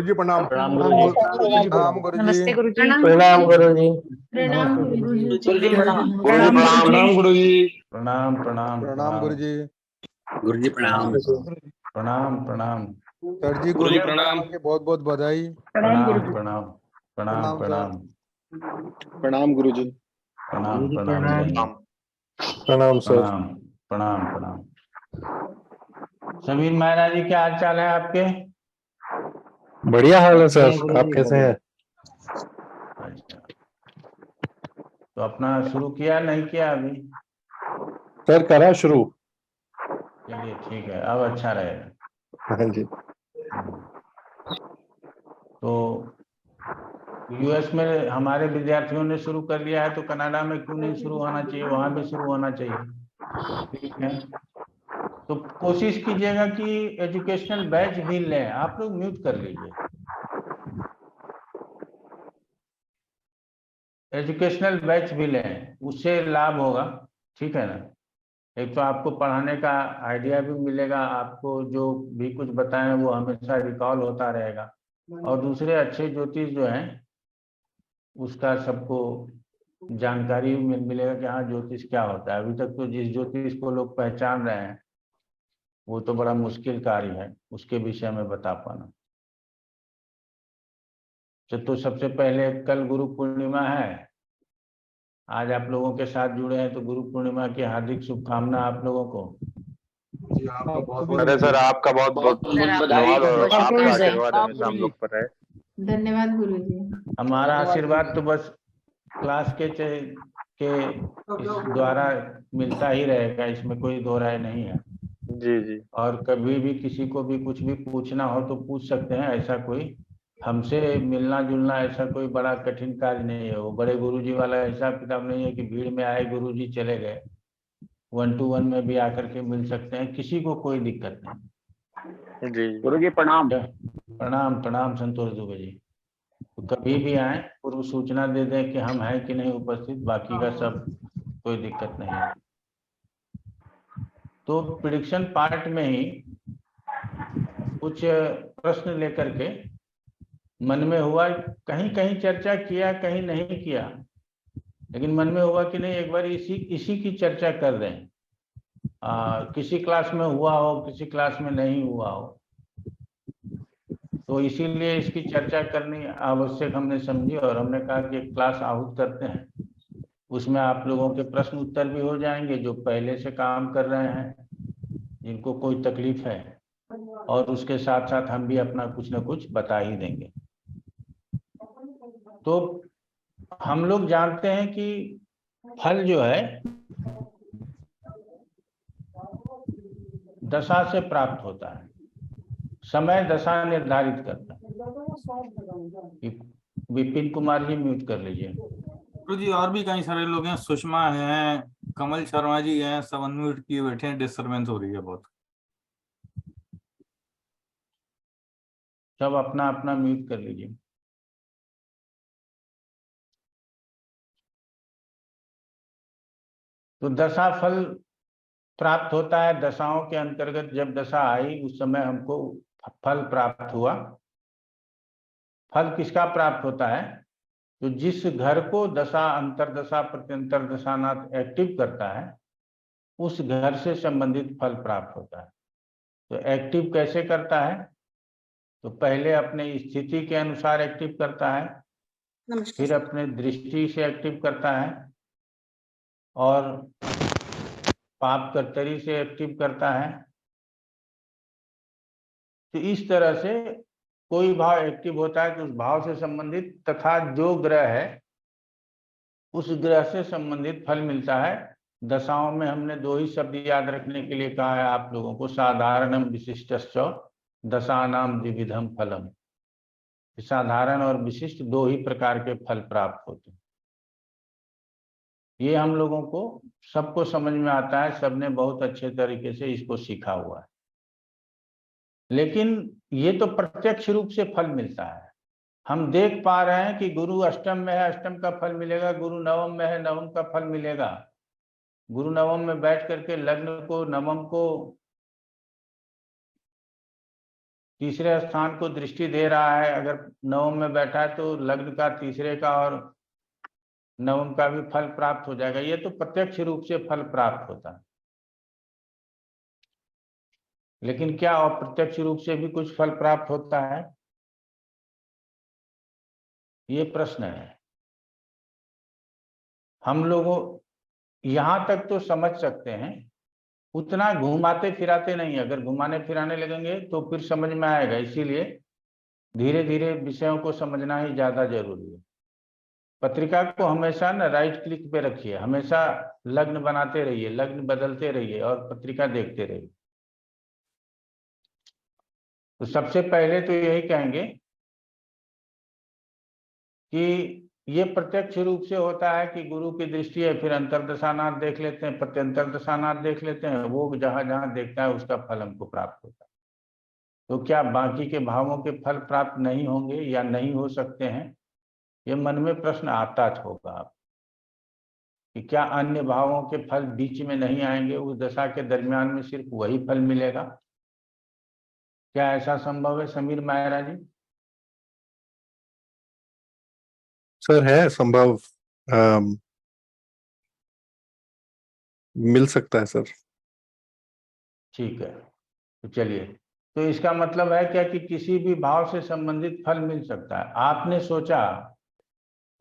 गुरुजी प्रणाम। प्रणाम गुरुजी। प्रणाम गुरुजी। नमस्ते गुरुजी। प्रणाम गुरुजी। प्रणाम गुरुजी। गुरुजी प्रणाम। प्रणाम प्रणाम गुरुजी। प्रणाम प्रणाम प्रणाम गुरुजी। गुरुजी प्रणाम। प्रणाम प्रणाम। सर जी गुरु गुरुजी प्रणाम। के बहुत बहुत बधाई। प्रणाम प्रणाम गुरुजी। प्रणाम प्रणाम प्रणाम सर। प्रणाम प्रणाम गुरुजी। प्रणाम प्रणाम जय हिंद। प्रणाम सर। प्रणाम प्रणाम प्रणाम। समीर महाराज जी, क्या हाल चाल है आपके? बढ़िया हाल है सर, आप कैसे हैं? अच्छा, तो अपना शुरू किया नहीं किया अभी? सर करा शुरू। चलिए ठीक है, अब अच्छा रहेगा। हाँ जी। तो यूएस में हमारे विद्यार्थियों ने शुरू कर लिया है, तो कनाडा में क्यों नहीं शुरू होना चाहिए? वहां भी शुरू होना चाहिए। ठीक है, तो कोशिश कीजिएगा कि एजुकेशनल बैच भी लें। आप लोग म्यूट कर लीजिए। एजुकेशनल बैच भी लें, उससे लाभ होगा। ठीक है ना? एक तो आपको पढ़ाने का आइडिया भी मिलेगा, आपको जो भी कुछ बताएं वो हमेशा रिकॉल होता रहेगा, और दूसरे अच्छे ज्योतिष जो हैं उसका सबको जानकारी मिलेगा कि हाँ ज्योतिष क्या होता है। अभी तक तो जिस ज्योतिष को लोग पहचान रहे हैं वो तो बड़ा मुश्किल कार्य है उसके विषय में बता पाना। तो सबसे पहले कल गुरु पूर्णिमा है, आज आप लोगों के साथ जुड़े हैं, तो गुरु पूर्णिमा की हार्दिक शुभकामना आप लोगों को। अरे सर आपका बहुत बहुत धन्यवाद और आपका आशीर्वाद हमेशा हम लोग पर है। धन्यवाद गुरुजी। हमारा आशीर्वाद तो बस क्लास के इस द्वारा मिलता ही रहेगा, इसमें कोई दो राय नहीं है। जी जी। और कभी भी किसी को भी कुछ भी पूछना हो तो पूछ सकते हैं। ऐसा कोई हमसे मिलना जुलना ऐसा कोई बड़ा कठिन कार्य नहीं है। वो बड़े गुरुजी वाला हिसाब किताब नहीं है कि भीड़ में आए गुरुजी चले गए। 1-to-1 में भी आकर के मिल सकते हैं, किसी को कोई दिक्कत नहीं। जी गुरुजी प्रणाम। प्रणाम प्रणाम संतोष दुबे जी। तो कभी भी आए, पूर्व सूचना दे दें कि हम हैं कि नहीं उपस्थित, बाकी का सब कोई दिक्कत नहीं है। तो प्रिडिक्शन पार्ट में ही कुछ प्रश्न लेकर के मन में हुआ, कहीं कहीं चर्चा किया कहीं नहीं किया, लेकिन मन में हुआ कि नहीं एक बार इसी इसी की चर्चा कर दें। किसी क्लास में हुआ हो किसी क्लास में नहीं हुआ हो, तो इसीलिए इसकी चर्चा करनी आवश्यक हमने समझी, और हमने कहा कि एक क्लास आहूत करते हैं। उसमें आप लोगों के प्रश्न उत्तर भी हो जाएंगे जो पहले से काम कर रहे हैं, जिनको कोई तकलीफ है, और उसके साथ साथ हम भी अपना कुछ न कुछ बता ही देंगे। तो हम लोग जानते हैं कि फल जो है दशा से प्राप्त होता है, समय दशा निर्धारित करता है। विपिन कुमार जी म्यूट कर लीजिए। गुरुजी और भी कई सारे लोग हैं, सुषमा हैं, कमल शर्मा जी हैं, सब अनम्यूट किए बैठे हैं, डिस्टरबेंस हो रही है बहुत। सब अपना अपना म्यूट कर लीजिए। तो दशा फल प्राप्त होता है, दशाओं के अंतर्गत जब दशा आई उस समय हमको फल प्राप्त हुआ। फल किसका प्राप्त होता है? तो जिस घर को दशा अंतरदशा प्रत्यंतर दशानाथ एक्टिव करता है उस घर से संबंधित फल प्राप्त होता है। तो एक्टिव कैसे करता है? तो पहले अपने स्थिति के अनुसार एक्टिव करता है, फिर अपने दृष्टि से एक्टिव करता है, और पाप कर्तरी से एक्टिव करता है। तो इस तरह से कोई भाव एक्टिव होता है तो उस भाव से संबंधित तथा जो ग्रह है उस ग्रह से संबंधित फल मिलता है। दशाओं में हमने दो ही शब्द याद रखने के लिए कहा है आप लोगों को, साधारणम विशिष्टश्च दशानाम द्विविधम फलम। साधारण और विशिष्ट दो ही प्रकार के फल प्राप्त होते हैं। ये हम लोगों को सबको समझ में आता है, सबने बहुत अच्छे तरीके से इसको सीखा हुआ है। लेकिन ये तो प्रत्यक्ष रूप से फल मिलता है, हम देख पा रहे हैं कि गुरु अष्टम में है अष्टम का फल मिलेगा, गुरु नवम में है नवम का फल मिलेगा। गुरु नवम में बैठ करके लग्न को नवम को तीसरे स्थान को दृष्टि दे रहा है, अगर नवम में बैठा है तो लग्न का तीसरे का और नवम का भी फल प्राप्त हो जाएगा। ये तो प्रत्यक्ष रूप से फल प्राप्त होता है, लेकिन क्या अप्रत्यक्ष रूप से भी कुछ फल प्राप्त होता है, ये प्रश्न है। हम लोगों यहां तक तो समझ सकते हैं, उतना घुमाते फिराते नहीं। अगर घुमाने फिराने लगेंगे तो फिर समझ में आएगा, इसीलिए धीरे धीरे विषयों को समझना ही ज्यादा जरूरी है। पत्रिका को हमेशा ना राइट क्लिक पे रखिए, हमेशा लग्न बनाते रहिए, लग्न बदलते रहिए और पत्रिका देखते रहिए। तो सबसे पहले तो यही कहेंगे कि ये प्रत्यक्ष रूप से होता है कि गुरु की दृष्टि है, फिर अंतर्दशानाथ देख लेते हैं, प्रत्यंतर दशानाथ देख लेते हैं, वो जहां जहां देखता है उसका फल हमको प्राप्त होता है। तो क्या बाकी के भावों के फल प्राप्त नहीं होंगे या नहीं हो सकते हैं, ये मन में प्रश्न आता होगा आप कि क्या अन्य भावों के फल बीच में नहीं आएंगे, उस दशा के दरमियान में सिर्फ वही फल मिलेगा? क्या ऐसा संभव है समीर मायरा जी? सर है संभव, मिल सकता है सर। ठीक है, तो चलिए, तो इसका मतलब है क्या कि किसी भी भाव से संबंधित फल मिल सकता है। आपने सोचा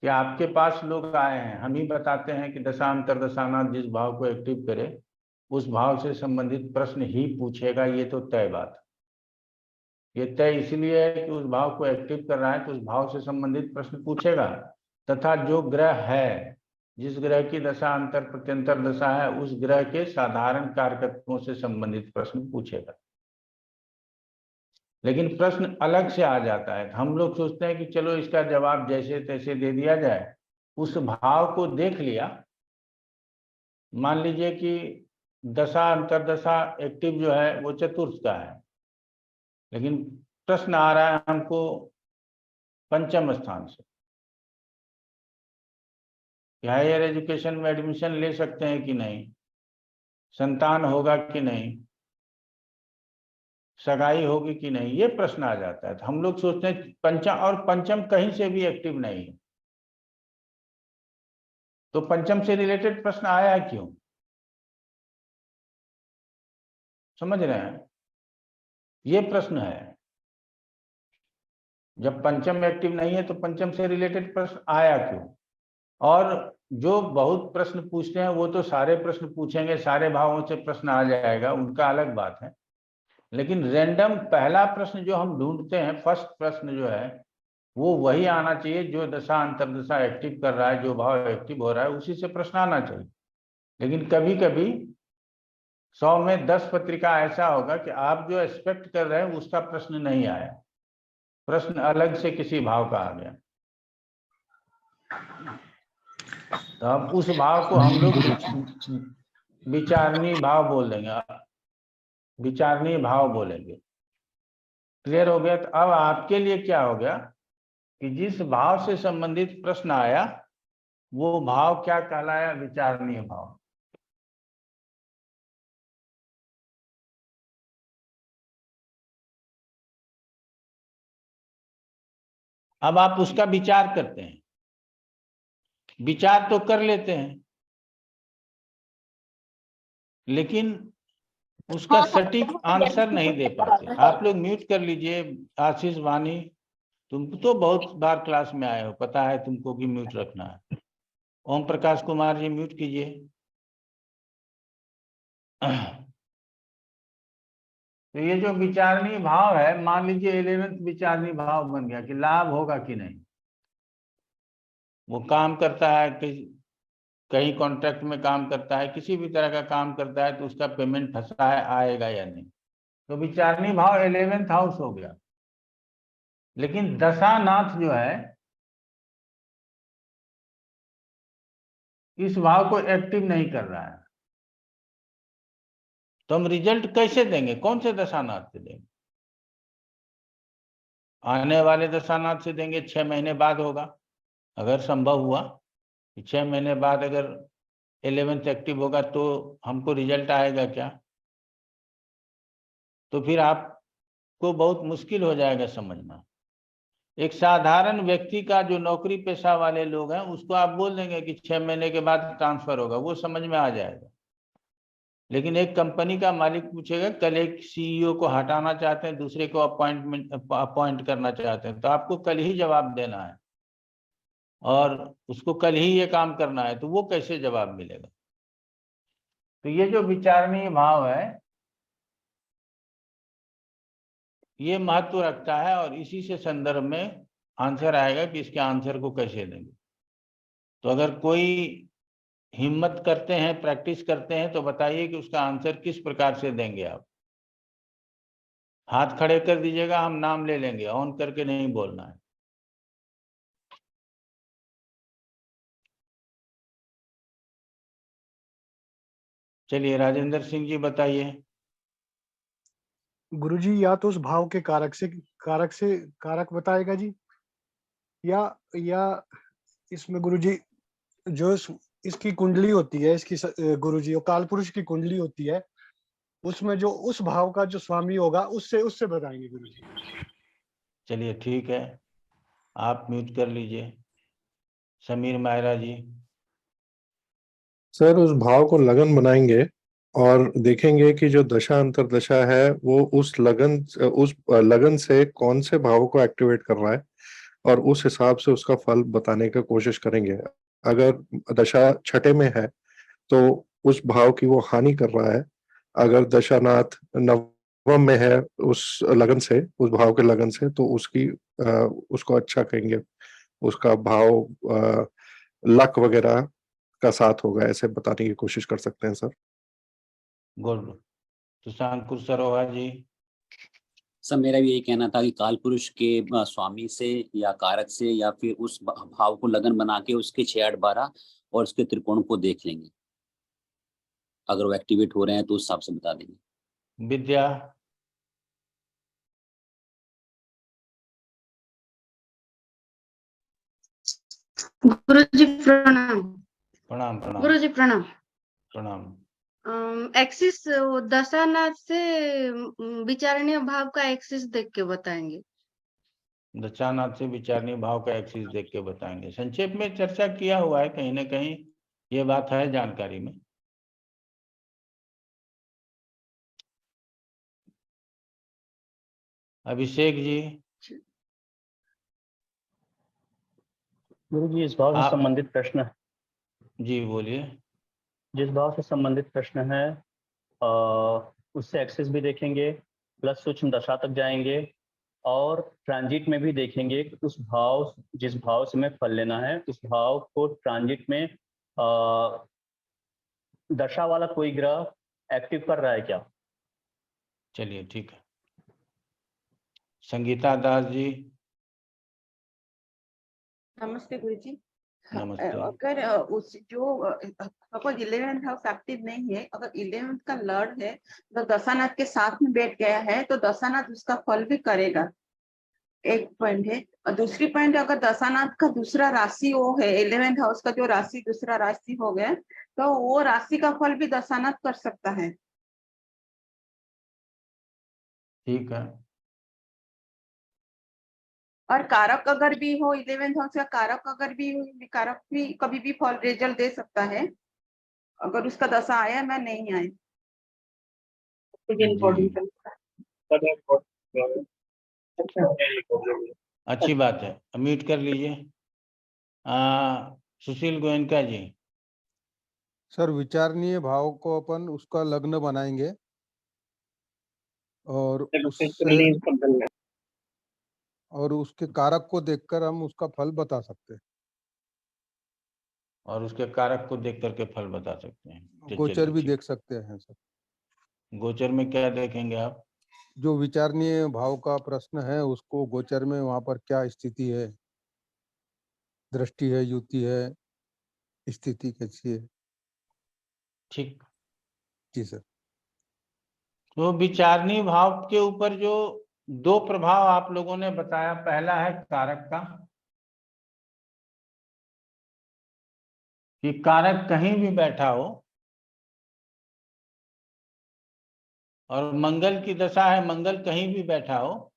कि आपके पास लोग आए हैं, हम ही बताते हैं कि दशा अंतर्दशानाथ जिस भाव को एक्टिव करे उस भाव से संबंधित प्रश्न ही पूछेगा, ये तो तय बात है। ये तय इसलिए है कि उस भाव को एक्टिव कर रहा है तो उस भाव से संबंधित प्रश्न पूछेगा, तथा जो ग्रह है, जिस ग्रह की दशा अंतर प्रत्यंतर दशा है, उस ग्रह के साधारण कारकत्वों से संबंधित प्रश्न पूछेगा। लेकिन प्रश्न अलग से आ जाता है। हम लोग सोचते हैं कि चलो इसका जवाब जैसे तैसे दे दिया जाए, उस भाव को देख लिया। मान लीजिए कि दशा अंतरदशा एक्टिव जो है वो चतुर्थ का है, लेकिन प्रश्न आ रहा है हमको पंचम स्थान से, हायर एजुकेशन में एडमिशन ले सकते हैं कि नहीं, संतान होगा कि नहीं, सगाई होगी कि नहीं, ये प्रश्न आ जाता है। तो हम लोग सोचते हैं पंचम, और पंचम कहीं से भी एक्टिव नहीं है, तो पंचम से रिलेटेड प्रश्न आया है क्यों? समझ रहे हैं, ये प्रश्न है। जब पंचम एक्टिव नहीं है तो पंचम से रिलेटेड प्रश्न आया क्यों? और जो बहुत प्रश्न पूछते हैं वो तो सारे प्रश्न पूछेंगे, सारे भावों से प्रश्न आ जाएगा, उनका अलग बात है। लेकिन रैंडम पहला प्रश्न जो हम ढूंढते हैं, फर्स्ट प्रश्न जो है, वो वही आना चाहिए जो दशा अंतर्दशा एक्टिव कर रहा है, जो भाव एक्टिव हो रहा है उसी से प्रश्न आना चाहिए। लेकिन कभी कभी 100 में 10 पत्रिका ऐसा होगा कि आप जो एक्सपेक्ट कर रहे हैं उसका प्रश्न नहीं आया, प्रश्न अलग से किसी भाव का आ गया। तो अब उस भाव को हम लोग विचारणीय भाव बोल देंगे, विचारणीय भाव बोलेंगे। क्लियर हो गया? तो अब आपके लिए क्या हो गया कि जिस भाव से संबंधित प्रश्न आया वो भाव क्या कहलाया? विचारणीय भाव। अब आप उसका विचार करते हैं, विचार तो कर लेते हैं, लेकिन उसका सटीक आंसर नहीं दे पाते। आप लोग म्यूट कर लीजिए। आशीष, वाणी, तुम तो बहुत बार क्लास में आए हो, पता है तुमको कि म्यूट रखना है। ओम प्रकाश कुमार जी म्यूट कीजिए। तो ये जो विचारणीय भाव है, मान लीजिए 11th विचारणीय भाव बन गया कि लाभ होगा कि नहीं, वो काम करता है कहीं कॉन्ट्रैक्ट में काम करता है, किसी भी तरह का काम करता है, तो उसका पेमेंट फंसा है, आएगा या नहीं, तो विचारणीय भाव 11th हाउस हो गया। लेकिन दशानाथ जो है इस भाव को एक्टिव नहीं कर रहा है, तो हम रिजल्ट कैसे देंगे? कौन से दशानाथ से देंगे? आने वाले दशानाथ से देंगे, 6 महीने बाद होगा। अगर संभव हुआ कि 6 महीने बाद अगर 11th एक्टिव होगा तो हमको रिजल्ट आएगा क्या? तो फिर आप को बहुत मुश्किल हो जाएगा समझना। एक साधारण व्यक्ति का जो नौकरी पेशा वाले लोग हैं उसको आप बोल देंगे कि 6 महीने के बाद ट्रांसफर होगा, वो समझ में आ जाएगा। लेकिन एक कंपनी का मालिक पूछेगा, कल एक सीईओ को हटाना चाहते हैं, दूसरे को अपॉइंट करना चाहते हैं, तो आपको कल ही जवाब देना है और उसको कल ही ये काम करना है, तो वो कैसे जवाब मिलेगा? तो ये जो विचारणीय भाव है ये महत्व रखता है और इसी से संदर्भ में आंसर आएगा कि इसके आंसर को कैसे देंगे। तो अगर कोई हिम्मत करते हैं, प्रैक्टिस करते हैं, तो बताइए कि उसका आंसर किस प्रकार से देंगे आप। हाथ खड़े कर दीजिएगा, हम नाम ले लेंगे, ऑन करके नहीं बोलना है। चलिए राजेंद्र सिंह जी बताइए। गुरुजी या तो उस भाव के कारक बताएगा जी, या इसमें गुरुजी जो इसकी कुंडली होती है, गुरुजी और काल पुरुष की कुंडली होती है, उसमें जो उस भाव का जो स्वामी होगा उससे बताएंगे गुरुजी। चलिए ठीक है, आप म्यूट कर लीजिए। समीर मायरा जी। सर उस भाव को लगन बनाएंगे और देखेंगे कि जो दशा अंतरदशा है वो उस लगन से कौन से भाव को एक्टिवेट कर रहा है और उस हिसाब से उसका फल बताने का कोशिश करेंगे। अगर दशा छठे में है तो उस भाव की वो हानि कर रहा है, अगर दशानाथ नवम में है उस लगन से, उस भाव के लगन से, तो उसको अच्छा कहेंगे, उसका भाव लक वगैरह का साथ होगा, ऐसे बताने की कोशिश कर सकते हैं सर। गुड। तो शंकुर सरोहा जी। सर मेरा भी यही कहना था कि काल पुरुष के स्वामी से या कारक से या फिर उस भाव को लगन बना के उसके 6, 8, 12 और उसके त्रिकोण को देख लेंगे। अगर वो एक्टिवेट हो रहे हैं तो उस हिसाब से बता देंगे। विद्या। गुरुजी प्रणाम। प्रणाम प्रणाम गुरुजी प्रणाम। प्रणाम। एक्सिस दशानाथ से विचारणीय भाव का एक्सिस देख के बताएंगे। दशानाथ से विचारणीय भाव का एक्सिस देख के बताएंगे। संक्षेप में चर्चा किया हुआ है, कहीं ना कहीं ये बात है जानकारी में। अभिषेक जी। गुरु जी इस भाव से संबंधित प्रश्न है। जी बोलिए। जिस भाव से संबंधित प्रश्न है उससे एक्सेस भी देखेंगे, प्लस सूक्ष्म दशा तक जाएंगे और ट्रांजिट में भी देखेंगे कि जिस भाव से हमें फल लेना है उस भाव को ट्रांजिट में दशा वाला कोई ग्रह एक्टिव कर रहा है क्या। चलिए ठीक है। संगीता दास जी। नमस्ते गुरुजी। नमस्ते। अगर उस जो सपोज 11th हाउस एक्टिव नहीं है, अगर 11th का लॉर्ड है तो दशानाथ के साथ में बैठ गया है तो दशानाथ उसका फल भी करेगा। एक पॉइंट है। और दूसरी पॉइंट, अगर दशानाथ का दूसरा राशि वो है, 11th हाउस का जो राशि दूसरा राशि हो गया तो वो राशि का फल भी दशानाथ कर सकता है। ठीक है। और कारक अगर भी हो, 11th हाउस का कारक अगर भी हो, कारक भी कभी भी फॉल रिजल्ट दे सकता है अगर उसका दशा आया ना नहीं आए। अच्छी बात है, म्यूट कर लीजिए। सुशील गोयनका जी। सर विचारणीय भाव को अपन उसका लग्न बनाएंगे और उसके कारक को देखकर हम उसका फल बता सकते हैं। और उसके कारक को देख करके फल बता सकते हैं। गोचर भी देख सकते हैं सर। गोचर में क्या देखेंगे आप? जो विचारणीय भाव का प्रश्न है उसको गोचर में वहां पर क्या स्थिति है, दृष्टि है, युति है, स्थिति कैसी है। ठीक। जी सर। तो विचारणीय भाव के ऊपर जो 2 प्रभाव आप लोगों ने बताया, पहला है कारक का, कि कारक कहीं भी बैठा हो और मंगल की दशा है, मंगल कहीं भी बैठा हो,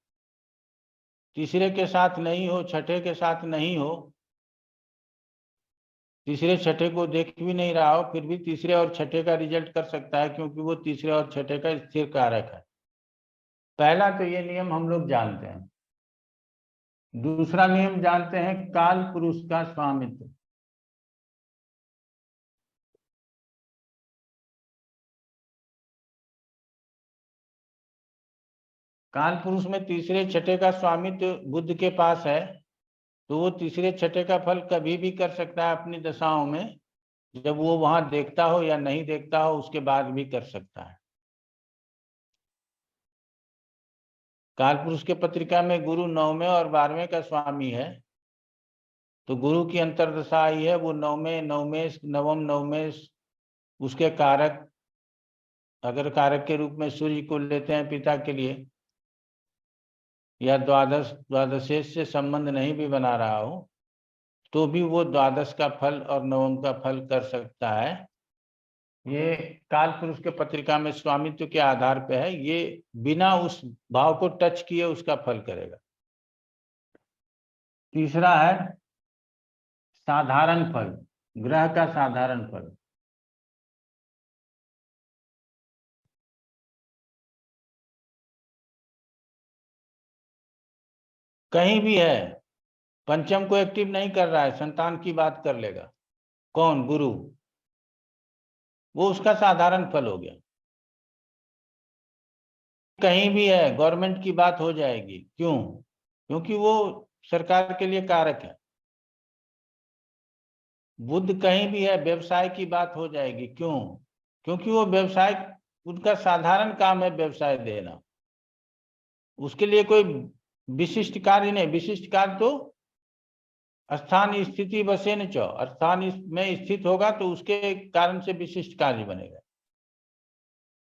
तीसरे के साथ नहीं हो, छठे के साथ नहीं हो, तीसरे छठे को देख भी नहीं रहा हो, फिर भी तीसरे और छठे का रिजल्ट कर सकता है, क्योंकि वो तीसरे और छठे का स्थिर कारक है। पहला तो ये नियम हम लोग जानते हैं। दूसरा नियम जानते हैं काल पुरुष का स्वामित्व। काल पुरुष में तीसरे छठे का स्वामित्व बुध के पास है, तो वो तीसरे छठे का फल कभी भी कर सकता है अपनी दशाओं में, जब वो वहां देखता हो या नहीं देखता हो उसके बाद भी कर सकता है। काल पुरुष के पत्रिका में गुरु 9वें और 12वें का स्वामी है, तो गुरु की अंतर्दशा आई है, वो 9वें नवमेश नवम नवमेश उसके कारक, अगर कारक के रूप में सूर्य को लेते हैं पिता के लिए, या द्वादश द्वादशेश से संबंध नहीं भी बना रहा हो, तो भी वो द्वादश का फल और नवम का फल कर सकता है। ये काल पुरुष के पत्रिका में स्वामित्व के आधार पे है, ये बिना उस भाव को टच किए उसका फल करेगा। तीसरा है साधारण फल, ग्रह का साधारण फल। कहीं भी है, पंचम को एक्टिव नहीं कर रहा है, संतान की बात कर लेगा, कौन? गुरु, वो उसका साधारण फल हो गया। कहीं भी है, गवर्नमेंट की बात हो जाएगी, क्यों? क्योंकि वो सरकार के लिए कारक है। बुध कहीं भी है, व्यवसाय की बात हो जाएगी, क्यों? क्योंकि वो व्यवसाय, उनका साधारण काम है व्यवसाय देना, उसके लिए कोई विशिष्ट कार्य नहीं। विशिष्ट कार्य तो स्थान स्थिति बसेन च, स्थान में स्थित होगा तो उसके कारण से विशिष्ट कार्य बनेगा।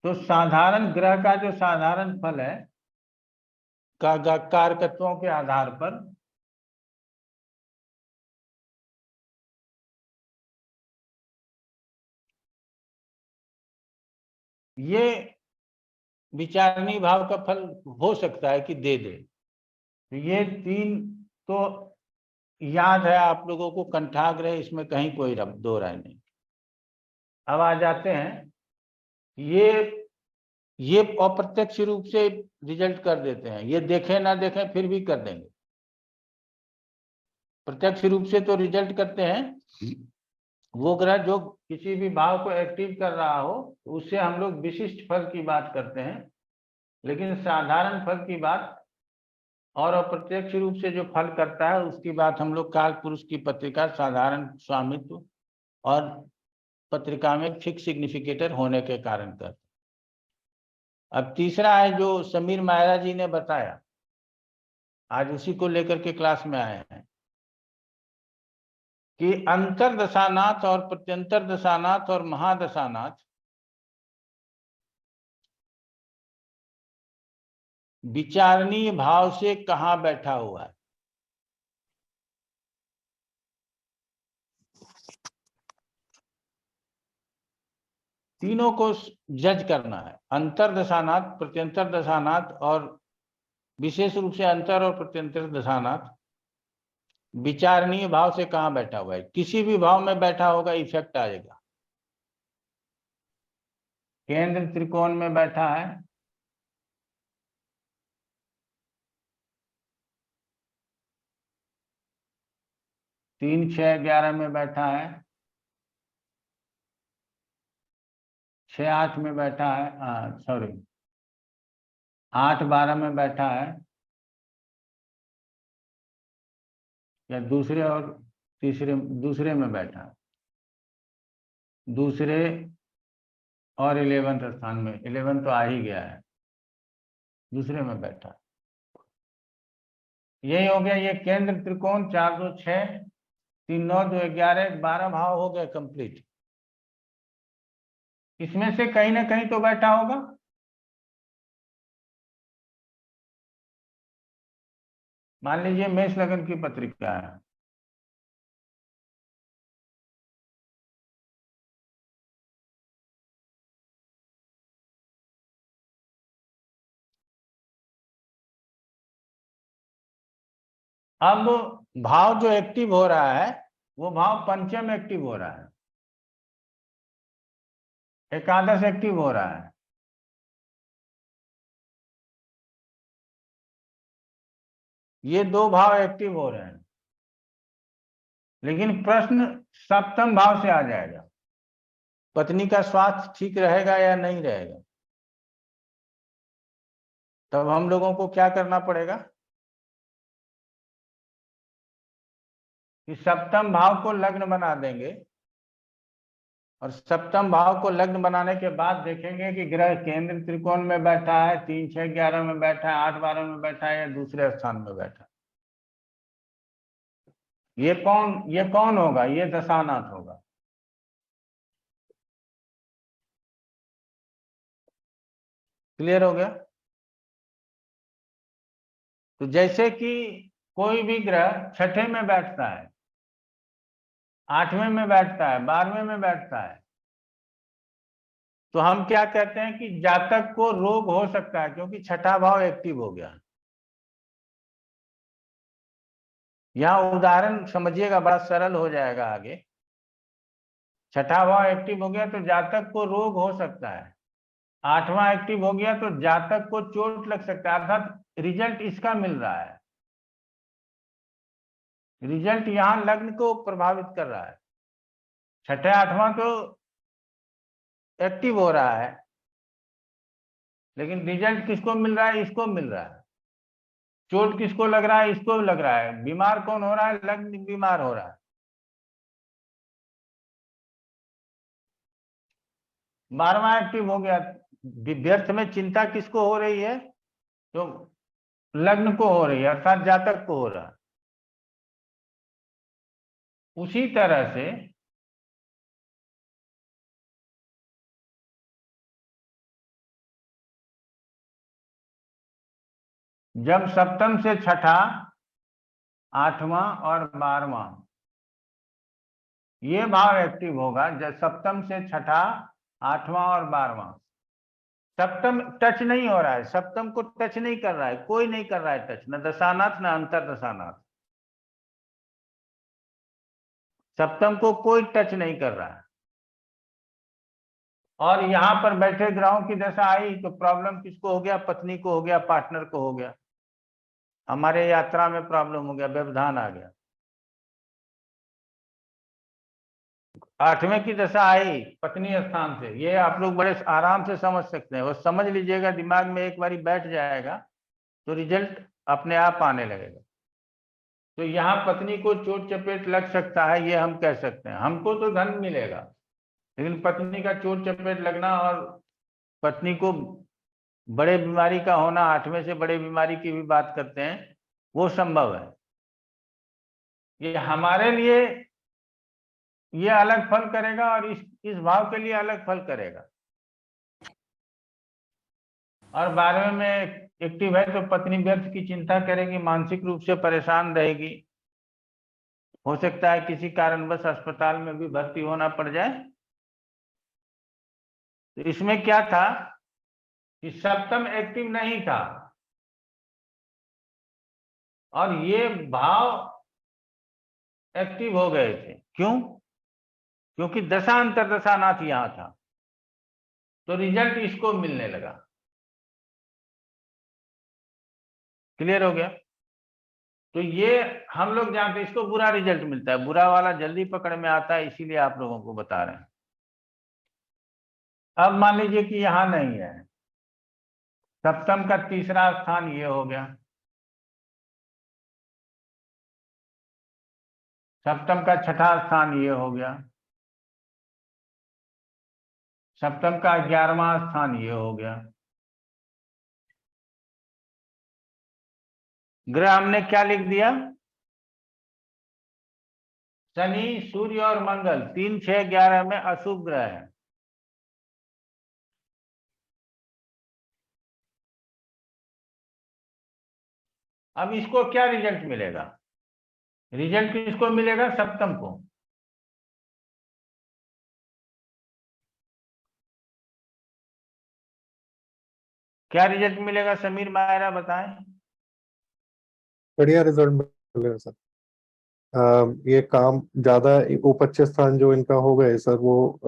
तो साधारण ग्रह का जो साधारण फल है कारकत्वों के आधार पर, ये विचारणीय भाव का फल हो सकता है कि दे दे। तो ये तीन तो याद है आप लोगों को, कंठाग्र, इसमें कहीं कोई दो राय नहीं। अब आ जाते हैं, ये अप्रत्यक्ष रूप से रिजल्ट कर देते हैं, ये देखें ना देखें फिर भी कर देंगे। प्रत्यक्ष रूप से तो रिजल्ट करते हैं वो ग्रह जो किसी भी भाव को एक्टिव कर रहा हो, उससे हम लोग विशिष्ट फल की बात करते हैं, लेकिन साधारण फल की बात और अप्रत्यक्ष रूप से जो फल करता है उसकी बात हम लोग काल पुरुष की पत्रिका साधारण स्वामित्व और पत्रिका में फिक्स सिग्निफिकेटर होने के कारण करते। अब तीसरा है जो समीर मायरा जी ने बताया, आज उसी को लेकर के क्लास में आए हैं, कि अंतर दशानाथ और प्रत्यंतर दशानाथ और महादशानाथ विचारणीय भाव से कहां बैठा हुआ है। तीनों को जज करना है, अंतर दशानाथ, प्रत्यंतर दशानाथ और विशेष रूप से अंतर और प्रत्यंतर दशानाथ विचारणीय भाव से कहां बैठा हुआ है। किसी भी भाव में बैठा होगा इफेक्ट आएगा। केंद्र त्रिकोण में बैठा है, तीन 6 11 में बैठा है, 6 8 में बैठा है, सॉरी 8 12 में बैठा है, या दूसरे और तीसरे, दूसरे में बैठा है, दूसरे और 11th स्थान में, 11 तो आ ही गया है, दूसरे में बैठा है। यही हो गया ये केंद्र त्रिकोण, 4 2 6 3 9 2 11 12 भाव हो गए कंप्लीट। इसमें से कहीं ना कहीं तो बैठा होगा। मान लीजिए मेष लगन की पत्रिका है, अब भाव जो एक्टिव हो रहा है वो भाव पंचम एक्टिव हो रहा है, एकादश एक्टिव हो रहा है। ये दो भाव एक्टिव हो रहे हैं, लेकिन प्रश्न सप्तम भाव से आ जाएगा, पत्नी का स्वास्थ्य ठीक रहेगा या नहीं रहेगा। तब हम लोगों को क्या करना पड़ेगा कि सप्तम भाव को लग्न बना देंगे, और सप्तम भाव को लग्न बनाने के बाद देखेंगे कि ग्रह केंद्र त्रिकोण में बैठा है, 3, 6, 11 में बैठा है, 8, 12 में बैठा है, या दूसरे स्थान में बैठा है। ये कौन होगा? ये दशानाथ होगा। क्लियर हो गया? तो जैसे कि कोई भी ग्रह छठे में बैठता है, 8वें में बैठता है, 12वें में बैठता है, तो हम क्या कहते हैं कि जातक को रोग हो सकता है, क्योंकि छठा भाव एक्टिव हो गया। यहां उदाहरण समझिएगा, बड़ा सरल हो जाएगा आगे। छठा भाव एक्टिव हो गया तो जातक को रोग हो सकता है, 8वां एक्टिव हो गया तो जातक को चोट लग सकता है, अर्थात रिजल्ट इसका मिल रहा है। रिजल्ट यहां लग्न को प्रभावित कर रहा है। छठे 8वां तो एक्टिव हो रहा है, लेकिन रिजल्ट किसको मिल रहा है? इसको मिल रहा है। चोट किसको लग रहा है? इसको लग रहा है। बीमार कौन हो रहा है? लग्न बीमार हो रहा है। 12वां एक्टिव हो गया, व्यर्थ में चिंता किसको हो रही है? तो लग्न को हो रही है, अर्थात जातक को हो रहा है। उसी तरह से जब सप्तम से छठा, 8वां और 12वां ये भाव एक्टिव होगा, जब सप्तम से छठा, 8वां और 12वां, सप्तम टच नहीं हो रहा है, सप्तम को टच नहीं कर रहा है, कोई नहीं कर रहा है टच, न दशानाथ न अंतर दशानाथ, सप्तम को कोई टच नहीं कर रहा है। और यहां पर बैठे ग्रहों की दशा आई तो प्रॉब्लम किसको हो गया? पत्नी को हो गया, पार्टनर को हो गया, हमारे यात्रा में प्रॉब्लम हो गया, व्यवधान आ गया। 8वें की दशा आई पत्नी स्थान से, ये आप लोग बड़े आराम से समझ सकते हैं, वो समझ लीजिएगा, दिमाग में एक बारी बैठ जाएगा तो रिजल्ट अपने आप आने लगेगा। तो यहाँ पत्नी को चोट चपेट लग सकता है, ये हम कह सकते हैं। हमको तो धन मिलेगा, लेकिन पत्नी का चोट चपेट लगना और पत्नी को बड़े बीमारी का होना, 8वें से बड़े बीमारी की भी बात करते हैं, वो संभव है। ये हमारे लिए ये अलग फल करेगा और इस भाव के लिए अलग फल करेगा। और 12वें में एक्टिव है तो पत्नी व्यर्थ की चिंता करेगी, मानसिक रूप से परेशान रहेगी, हो सकता है किसी कारणवश अस्पताल में भी भर्ती होना पड़ जाए। तो इसमें क्या था कि सप्तम एक्टिव नहीं था और ये भाव एक्टिव हो गए थे। क्यों? क्योंकि दशांतर दशानाथ यहां था, तो रिजल्ट इसको मिलने लगा। क्लियर हो गया? तो ये हम लोग जानते हैं, इसको बुरा रिजल्ट मिलता है, बुरा वाला जल्दी पकड़ में आता है, इसीलिए आप लोगों को बता रहे हैं। अब मान लीजिए कि यहां नहीं है, सप्तम का तीसरा स्थान ये हो गया, सप्तम का छठा स्थान ये हो गया, सप्तम का 11वां स्थान ये हो गया। ग्रह हमने क्या लिख दिया? शनि, सूर्य और मंगल 3, 6, 11 में अशुभ ग्रह है। अब इसको क्या रिजल्ट मिलेगा? रिजल्ट किसको मिलेगा? सप्तम को। क्या रिजल्ट मिलेगा? समीर मायरा बताएं। बढ़िया रिजल्ट चलेगा सर। ये काम ज्यादा उपच्य स्थान जो इनका हो गए सर, वो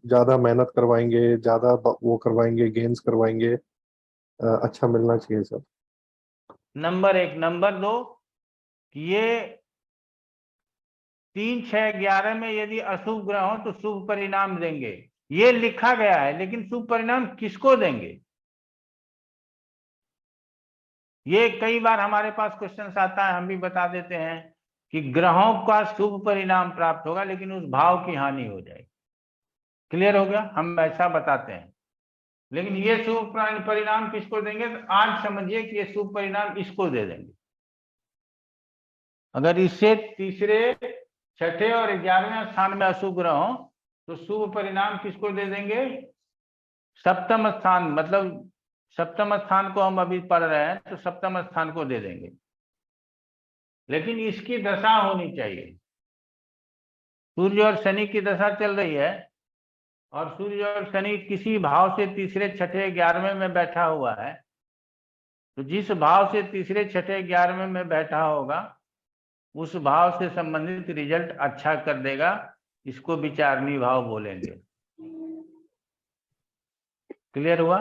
ज्यादा मेहनत करवाएंगे, ज्यादा वो करवाएंगे, गेम्स करवाएंगे, अच्छा मिलना चाहिए सर। नंबर 1। नंबर 2, ये 3, 6, 11 में यदि अशुभ ग्रह हो तो शुभ परिणाम देंगे, ये लिखा गया है, लेकिन शुभ परिणाम किसको देंगे? ये कई बार हमारे पास क्वेश्चन आता है, हम भी बता देते हैं कि ग्रहों का शुभ परिणाम प्राप्त होगा लेकिन उस भाव की हानि हो जाएगी। क्लियर हो गया? हम ऐसा बताते हैं, लेकिन ये शुभ परिणाम किसको देंगे? तो आज समझिए कि ये शुभ परिणाम इसको दे देंगे। अगर इससे तीसरे, छठे और 11वें स्थान में अशुभ ग्रह हो तो शुभ परिणाम किसको दे देंगे? सप्तम स्थान, मतलब सप्तम स्थान को हम अभी पढ़ रहे हैं तो सप्तम स्थान को दे देंगे, लेकिन इसकी दशा होनी चाहिए। सूर्य और शनि की दशा चल रही है और सूर्य और शनि किसी भाव से तीसरे, छठे, 11वें में बैठा हुआ है, तो जिस भाव से तीसरे, छठे, 11वें में बैठा होगा उस भाव से संबंधित रिजल्ट अच्छा कर देगा, इसको विचारणीय भाव बोलेंगे। क्लियर हुआ?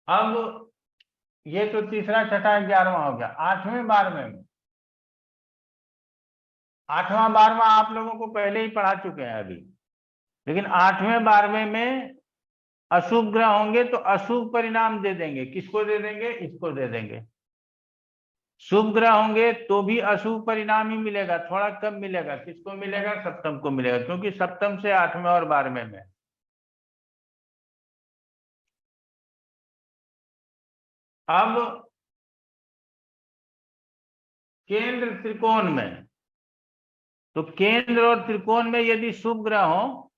अब ये तो तीसरा, छठा, 11वां हो गया। 8वें 12वें में, 8वां 12वां आप लोगों को पहले ही पढ़ा चुके हैं अभी, लेकिन 8वें 12वें में अशुभ ग्रह होंगे तो अशुभ परिणाम दे देंगे। किसको दे देंगे? इसको दे देंगे। शुभ ग्रह होंगे तो भी अशुभ परिणाम ही मिलेगा, थोड़ा कम मिलेगा। किसको मिलेगा? सप्तम को मिलेगा, क्योंकि सप्तम से 8वें और 12वें में। अब केंद्र त्रिकोण में, तो केंद्र और त्रिकोण में यदि शुभ ग्रह हो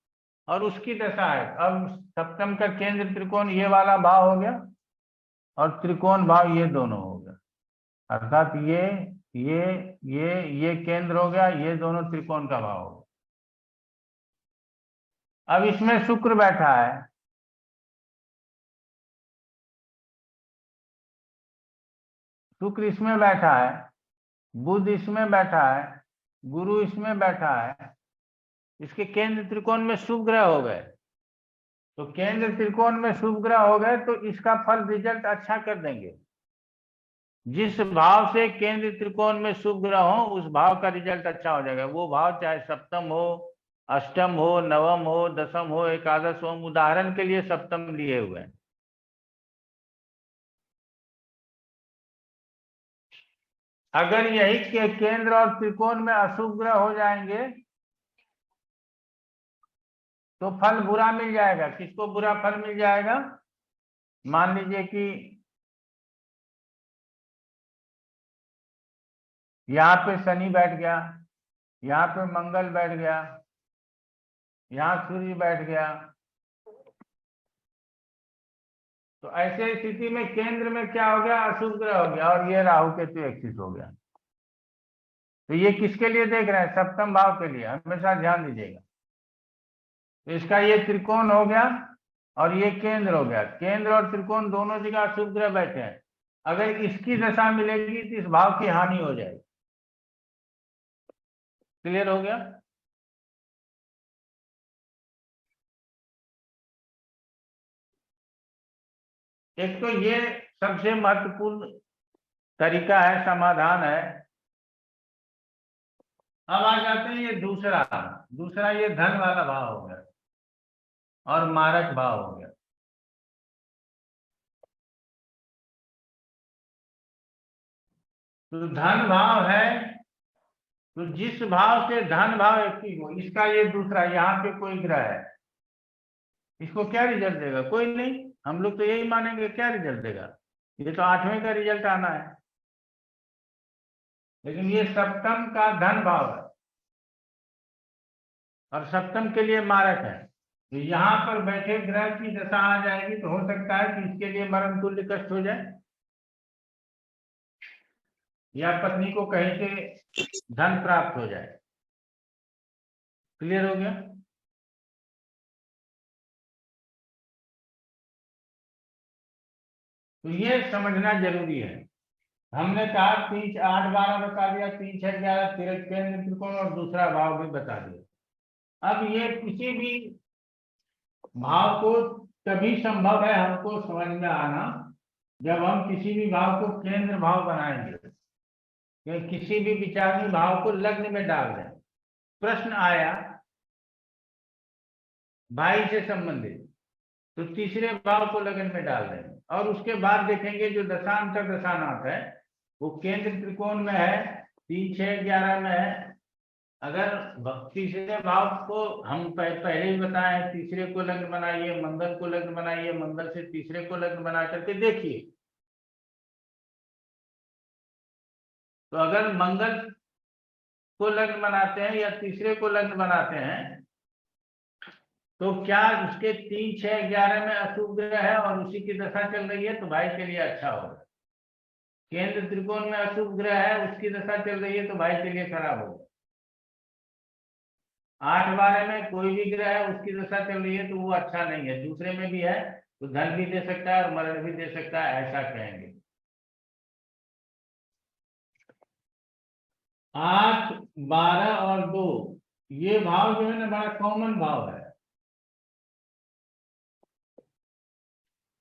और उसकी दशा है, अब सप्तम का केंद्र त्रिकोण ये वाला भाव हो गया और त्रिकोण भाव ये दोनों हो गया, अर्थात ये केंद्र हो गया, ये दोनों त्रिकोण का भाव हो गया। अब इसमें शुक्र बैठा है, शुक्र इसमें बैठा है, बुध इसमें बैठा है, गुरु इसमें बैठा है, इसके केंद्र त्रिकोण में शुभ ग्रह हो गए। तो केंद्र त्रिकोण में शुभ ग्रह हो गए तो इसका फल, रिजल्ट अच्छा कर देंगे। जिस भाव से केंद्र त्रिकोण में शुभ ग्रह हो उस भाव का रिजल्ट अच्छा हो जाएगा। वो भाव चाहे सप्तम हो, अष्टम हो, नवम हो, दसम हो, एकादश हो, उदाहरण के लिए सप्तम लिए हुए हैं। अगर यही के केंद्र और त्रिकोण में अशुभ ग्रह हो जाएंगे तो फल बुरा मिल जाएगा। किसको बुरा फल मिल जाएगा? मान लीजिए कि यहाँ पे शनि बैठ गया, यहाँ पे मंगल बैठ गया, यहाँ सूर्य बैठ गया, तो ऐसे स्थिति में केंद्र में क्या हो गया? अशुभ ग्रह हो गया और ये राहु केतु एक्सिस हो गया। तो ये किसके लिए देख रहे हैं? सप्तम भाव के लिए, हमेशा ध्यान दीजिएगा। तो इसका ये त्रिकोण हो गया और ये केंद्र हो गया। केंद्र और त्रिकोण दोनों जगह अशुभ ग्रह बैठे हैं। अगर इसकी दशा मिलेगी तो इस भाव की हानि हो जाएगी। क्लियर हो गया? एक तो ये सबसे महत्वपूर्ण तरीका है, समाधान है। अब आ जाते हैं ये दूसरा ये धन वाला भाव हो गया और मारक भाव हो गया। तो धन भाव है, तो जिस भाव से धन भाव एक्टिव हो, इसका ये दूसरा, यहाँ पे कोई ग्रह है, इसको क्या रिजल्ट देगा? कोई नहीं। हम लोग तो यही मानेंगे, क्या रिजल्ट देगा? ये तो 8वें का रिजल्ट आना है, लेकिन ये सप्तम का धन भाव है और सप्तम के लिए मारक है। तो यहाँ पर बैठे ग्रह की दशा आ जाएगी तो हो सकता है कि इसके लिए मरण तुल्य कष्ट हो जाए, या पत्नी को कहीं से धन प्राप्त हो जाए। क्लियर हो गया? तो ये समझना जरूरी है। हमने कहा 3, 8, 12 बता दिया, 3, 6, 11 केंद्र त्रिकोण और दूसरा भाव भी बता दिया। अब ये किसी भी भाव को तभी संभव है हमको समझ में आना जब हम किसी भी भाव को केंद्र भाव बनाएंगे, या किसी भी विचारणीय भाव को लग्न में डाल दें। प्रश्न आया भाई से संबंधित, तो तीसरे भाव को लग्न में डाल देंगे और उसके बाद देखेंगे जो दशांतर दशानाथ है वो केंद्र त्रिकोण में है, 3, 6, 11 में है। अगर तीसरे भाव को हम पहले ही बताए, तीसरे को लग्न बनाइए, मंगल को लग्न बनाइए, मंगल से तीसरे को लग्न बना करके देखिए। तो अगर मंगल को लग्न बनाते हैं या तीसरे को लग्न बनाते हैं तो क्या उसके 3, 6, 11 में अशुभ ग्रह है और उसी की दशा चल रही है तो भाई के लिए अच्छा होगा। केंद्र त्रिकोण में अशुभ ग्रह है, उसकी दशा चल रही है तो भाई के लिए खराब होगा। 8, 12 में कोई भी ग्रह है उसकी दशा चल रही है तो वो अच्छा नहीं है। दूसरे में भी है तो धन भी दे सकता है और मरण भी दे सकता है, ऐसा कहेंगे। 8, 12 और 2 ये भाव जो है ना बड़ा कॉमन भाव है।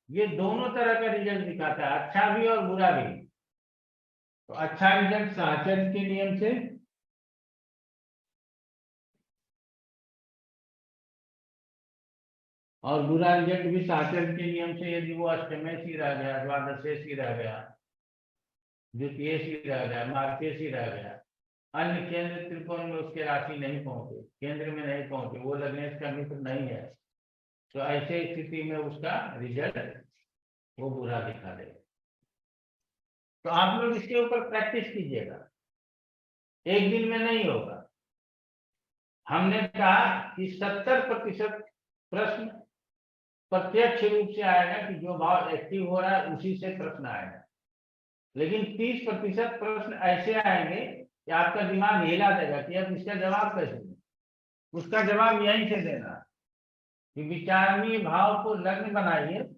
ये दोनों तरह का रिजल्ट दिखाता है, अच्छा भी और बुरा भी। तो अच्छा रिजल्ट साहचर्य के नियम से, और बुरा रिजल्ट भी साहचर्य के नियम से। यदि वो अष्टमेश ही रह गया, द्वादशेश ही रह गया, द्वितीयेश ही रह गया, मार्केश ही रह गया, अन्य केंद्र त्रिकोण में उसके राशि नहीं पहुंचे, केंद्र में नहीं पहुंचे, वो लग्नेश का मित्र नहीं है, तो ऐसे स्थिति में उसका रिजल्ट वो बुरा दिखा देगा। तो आप लोग इसके ऊपर प्रैक्टिस कीजिएगा, एक दिन में नहीं होगा। हमने कहा कि 70% प्रश्न प्रत्यक्ष रूप से आएगा कि जो भाव एक्टिव हो रहा है उसी से प्रश्न आएगा, लेकिन 30% प्रश्न ऐसे आएंगे कि आपका दिमाग हिला देगा कि अब इसका जवाब कैसे दें। उसका जवाब यहीं से देना कि विचारणीय भाव को लग्न बनाइए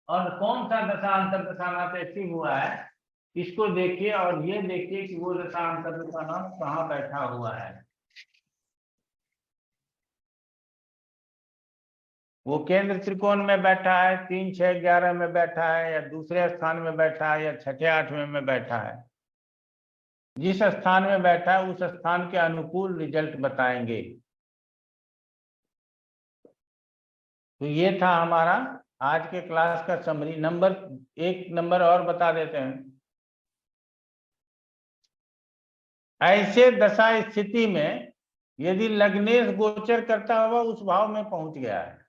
और कौन सा दशांतर दशानाथ एक्टिव हुआ है इसको देखिए और ये देखिए कि वो दशांतर दशानाथ कहाँ बैठा हुआ है। वो केंद्र त्रिकोण में बैठा है, 3, 6, 11 में बैठा है, या दूसरे स्थान में बैठा है, या छठे 8वें में बैठा है। जिस स्थान में बैठा है उस स्थान के अनुकूल रिजल्ट बताएंगे। तो ये था हमारा आज के क्लास का समरी। एक नंबर और बता देते हैं। ऐसे दशा स्थिति में यदि लग्नेश गोचर करता हुआ उस भाव में पहुंच गया है,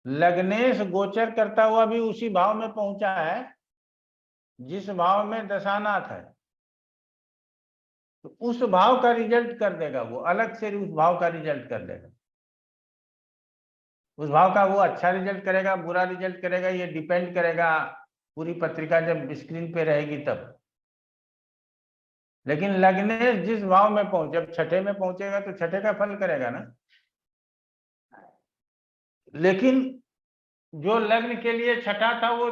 लग्नेश गोचर करता हुआ भी उसी भाव में पहुंचा है जिस भाव में दशानाथ है, तो उस भाव का रिजल्ट कर देगा वो, अलग से उस भाव का रिजल्ट कर देगा। उस भाव का वो अच्छा रिजल्ट करेगा, बुरा रिजल्ट करेगा, ये डिपेंड करेगा पूरी पत्रिका जब स्क्रीन पे रहेगी तब। लेकिन लग्नेश जिस भाव में पहुंचे, जब छठे में पहुंचेगा तो छठे का फल करेगा ना। लेकिन जो लग्न के लिए छठा था वो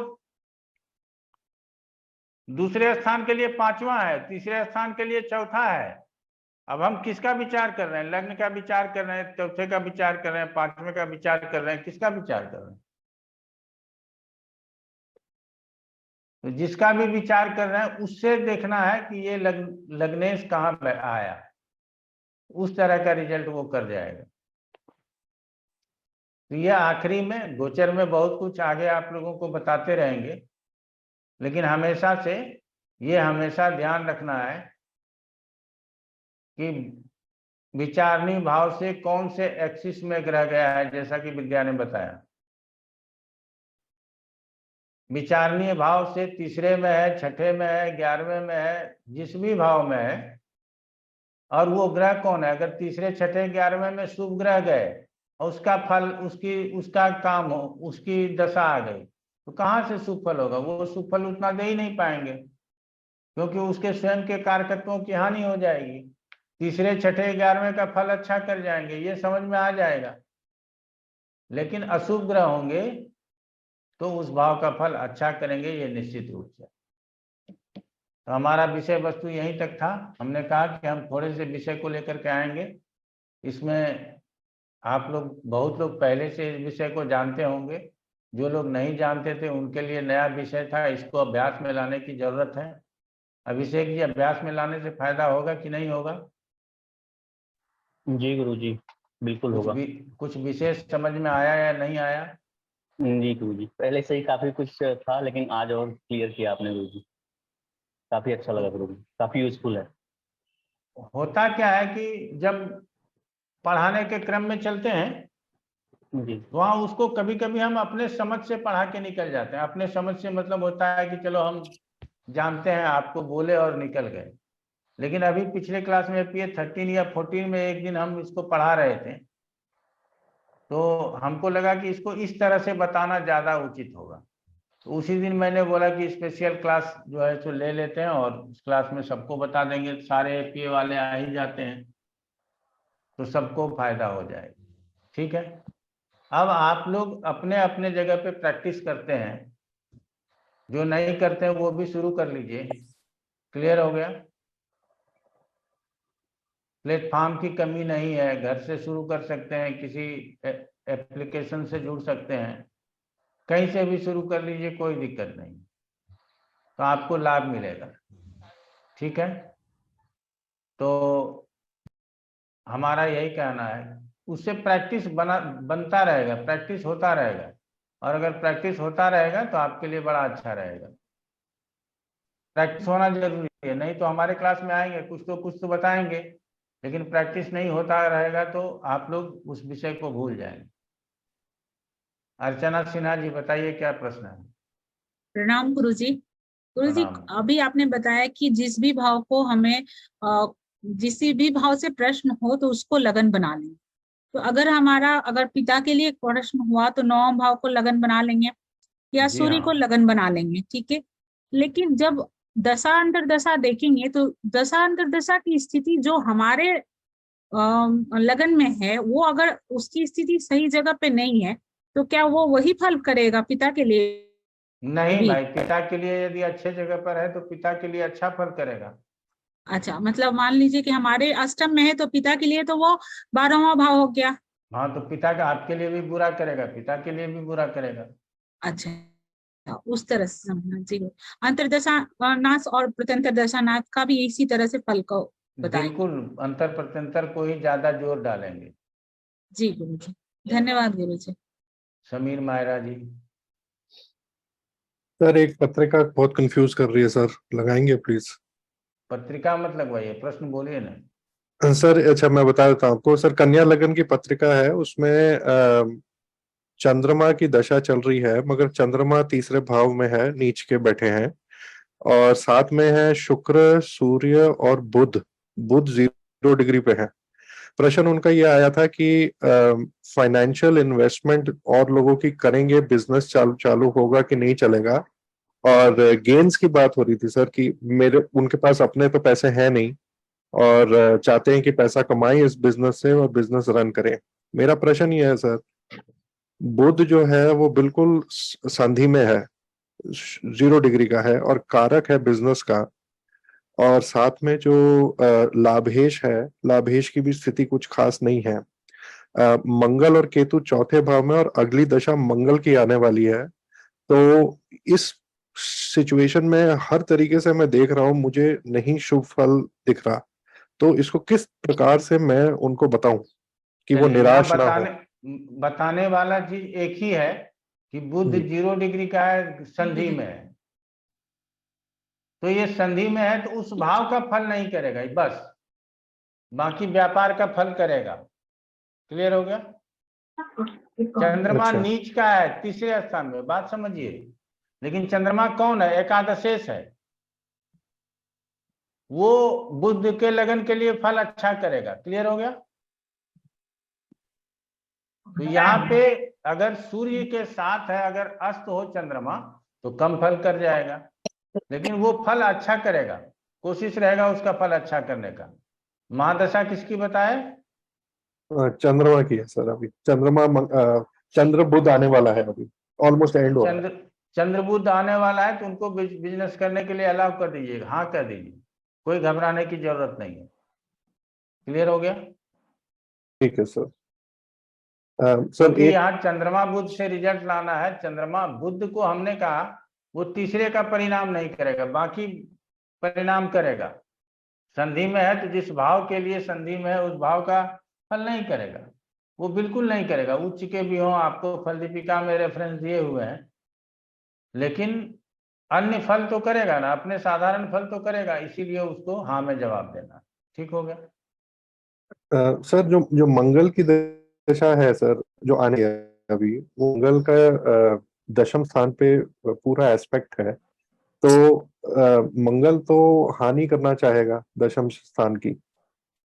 दूसरे स्थान के लिए 5वां है, तीसरे स्थान के लिए चौथा है। अब हम किसका विचार कर रहे हैं? लग्न का विचार कर रहे हैं, चौथे का विचार कर रहे हैं, 5वें का विचार कर रहे हैं, किसका विचार कर रहे हैं? तो जिसका भी विचार कर रहे हैं उससे देखना है कि ये लग्नेश कहाँ आया, उस तरह का रिजल्ट वो कर जाएगा। तो ये आखिरी में गोचर में बहुत कुछ आगे आप लोगों को बताते रहेंगे, लेकिन हमेशा से ये हमेशा ध्यान रखना है कि विचारणीय भाव से कौन से एक्सिस में ग्रह गया है। जैसा कि विद्या ने बताया, विचारणीय भाव से तीसरे में है, छठे में है, 11वें में है, जिस भी भाव में है, और वो ग्रह कौन है। अगर तीसरे, छठे, 11वें में शुभ ग्रह गए और उसका फल, उसका काम हो, उसकी दशा आ गई, तो कहाँ से शुभ फल होगा? वो शुभ फल उतना दे ही नहीं पाएंगे, क्योंकि उसके स्वयं के कारकत्वों की हानि हो जाएगी। तीसरे, छठे, 11वें का फल अच्छा कर जाएंगे, ये समझ में आ जाएगा। लेकिन अशुभ ग्रह होंगे तो उस भाव का फल अच्छा करेंगे, ये निश्चित रूप से। तो हमारा विषय वस्तु यहीं तक था। हमने कहा कि हम थोड़े से विषय को लेकर के आएंगे। इसमें आप लोग, बहुत लोग पहले से इस विषय को जानते होंगे, जो लोग नहीं जानते थे उनके लिए नया विषय था। इसको अभ्यास में लाने की जरूरत है। अभिषेक जी, अभ्यास में लाने से फायदा होगा कि नहीं होगा? जी गुरुजी, बिल्कुल होगा। कुछ विशेष समझ में आया या नहीं आया? जी गुरुजी, पहले से ही काफी कुछ था, लेकिन आज और क्लियर किया आपने गुरुजी। काफी अच्छा लगा गुरुजी, काफी यूजफुल है। होता क्या है कि जब पढ़ाने के क्रम में चलते हैं जी तो वहाँ उसको कभी कभी हम अपने समझ से पढ़ा के निकल जाते हैं। अपने समझ से मतलब होता है कि चलो हम जानते हैं, आपको बोले और निकल गए। लेकिन अभी पिछले क्लास में PA 13 या 14 में एक दिन हम इसको पढ़ा रहे थे, तो हमको लगा कि इसको इस तरह से बताना ज्यादा उचित होगा। तो उसी दिन मैंने बोला कि स्पेशल क्लास जो है सो ले लेते हैं और उस क्लास में सबको बता देंगे। सारे PA वाले आ ही जाते हैं तो सबको फायदा हो जाएगा। ठीक है, अब आप लोग अपने अपने जगह पे प्रैक्टिस करते हैं, जो नहीं करते हैं वो भी शुरू कर लीजिए। क्लियर हो गया? प्लेटफॉर्म की कमी नहीं है, घर से शुरू कर सकते हैं, किसी एप्लीकेशन से जुड़ सकते हैं, कहीं से भी शुरू कर लीजिए, कोई दिक्कत नहीं, तो आपको लाभ मिलेगा। ठीक है, तो हमारा यही कहना है, उससे प्रैक्टिस बनता रहेगा, प्रैक्टिस होता रहेगा। और अगर प्रैक्टिस होता रहेगा तो आपके लिए बड़ा अच्छा रहेगा। प्रैक्टिस होना जरूरी है, नहीं तो हमारे क्लास में आएंगे, कुछ तो बताएंगे, लेकिन प्रैक्टिस नहीं होता रहेगा तो आप लोग उस विषय को भूल जाएंगे। अर्चना सिन्हा जी, बताइए क्या प्रश्न है? प्रणाम गुरुजी। गुरुजी, प्रणाम। अभी आपने बताया कि जिस भी भाव को हमें जिस भी भाव से प्रश्न हो तो उसको लगन बना लें। तो अगर पिता के लिए प्रश्न हुआ तो 9 भाव को लगन बना लेंगे या जी सूर्य हाँ। को लगन बना लेंगे। ठीक है, लेकिन जब दशा अंतर दशा देखेंगे तो दशा अंतर दशा की स्थिति जो हमारे लगन में है, वो अगर उसकी स्थिति सही जगह पे नहीं है तो क्या वो वही फल करेगा पिता के लिए नहीं भी? भाई, पिता के लिए यदि अच्छे जगह पर है तो पिता के लिए अच्छा फल करेगा। अच्छा, मतलब मान लीजिए कि हमारे अष्टम में है तो पिता के लिए तो वो 12वां भाव हो गया। हाँ, तो पिता का आपके लिए भी बुरा करेगा, पिता के लिए भी बुरा करेगा। अच्छा, उस तरह से समझना। जी, अंतरदशा नाश और प्रत्यंतर दशा नाश का भी इसी तरह से फल को बताएंगे। बिल्कुल, अंतर प्रत्यंतर को ही ज्यादा जोर डालेंगे। जी गुरु जी, धन्यवाद गुरु जी। समीर मायरा जी। सर एक पत्रिका बहुत कंफ्यूज कर रही है सर, लगाएंगे प्लीज? पत्रिका मत लगवाइए, प्रश्न बोलिए ना। सर अच्छा मैं बता देता हूँ आपको सर, कन्या लगन की पत्रिका है, उसमें चंद्रमा की दशा चल रही है, मगर चंद्रमा तीसरे भाव में है, नीच के बैठे हैं, और साथ में है शुक्र, सूर्य और बुध। बुध 0 डिग्री पे है। प्रश्न उनका ये आया था कि फाइनेंशियल इन्वेस्टमेंट और लोगों की करेंगे, बिजनेस चालू होगा कि नहीं चलेगा, और गेन्स की बात हो रही थी सर कि उनके पास अपने तो पैसे हैं नहीं और चाहते हैं कि पैसा कमाएं इस बिजनेस से और बिजनेस रन करें। मेरा प्रश्न ये है सर, बुध जो है वो बिल्कुल संधि में है, 0 डिग्री का है और कारक है बिजनेस का, और साथ में जो लाभेश है, लाभेश की भी स्थिति कुछ खास नहीं है। मंगल और केतु चौथे भाव में और अगली दशा मंगल की आने वाली है। तो इस सिचुएशन में हर तरीके से मैं देख रहा हूं, मुझे नहीं शुभ फल दिख रहा। तो इसको किस प्रकार से मैं उनको बताऊं कि वो चलिए, यहाँ निराश ना हो? बताने वाला चीज एक ही है कि बुध 0 डिग्री का है, संधि में है। तो ये संधि में है तो उस भाव का फल नहीं करेगा बस, बाकी व्यापार का फल करेगा। क्लियर हो गया? चंद्रमा अच्छा। नीच का है, तीसरे स्थान में, बात समझिए। लेकिन चंद्रमा कौन है? एकादशेष है। वो बुध के लगन के लिए फल अच्छा करेगा। क्लियर हो गया? तो यहाँ पे अगर सूर्य के साथ है, अगर अस्त हो चंद्रमा तो कम फल कर जाएगा, लेकिन वो फल अच्छा करेगा, कोशिश रहेगा उसका फल अच्छा करने का। महादशा किसकी बताए? चंद्रमा की है सर, अभी चंद्रमा चंद्र बुध आने वाला है, अभी ऑलमोस्ट एंड हो रहा है। चंद्र बुध आने वाला है तो उनको बिजनेस करने के लिए अलाउ कर दीजिएगा, हाँ कर दीजिए, कोई घबराने की जरूरत नहीं है। क्लियर हो गया? ठीक है सर। सर क्योंकि एक यहाँ चंद्रमा बुध से रिजल्ट लाना है। चंद्रमा बुध को हमने कहा वो तीसरे का परिणाम नहीं करेगा, बाकी परिणाम करेगा। संधि में है तो जिस भाव के लिए संधि में है उस भाव का फल नहीं करेगा, वो बिल्कुल नहीं करेगा। उच्च के भी हो, आपको फल दीपिका में रेफरेंस दिए हुए हैं, लेकिन अन्य फल तो करेगा ना, अपने साधारण फल तो करेगा, इसीलिए उसको हाँ में जवाब देना। ठीक हो गया? सर जो जो मंगल की दशा है सर, जो आने है अभी, वो मंगल का दशम स्थान पे पूरा एस्पेक्ट है, तो मंगल तो हानि करना चाहेगा दशम स्थान की,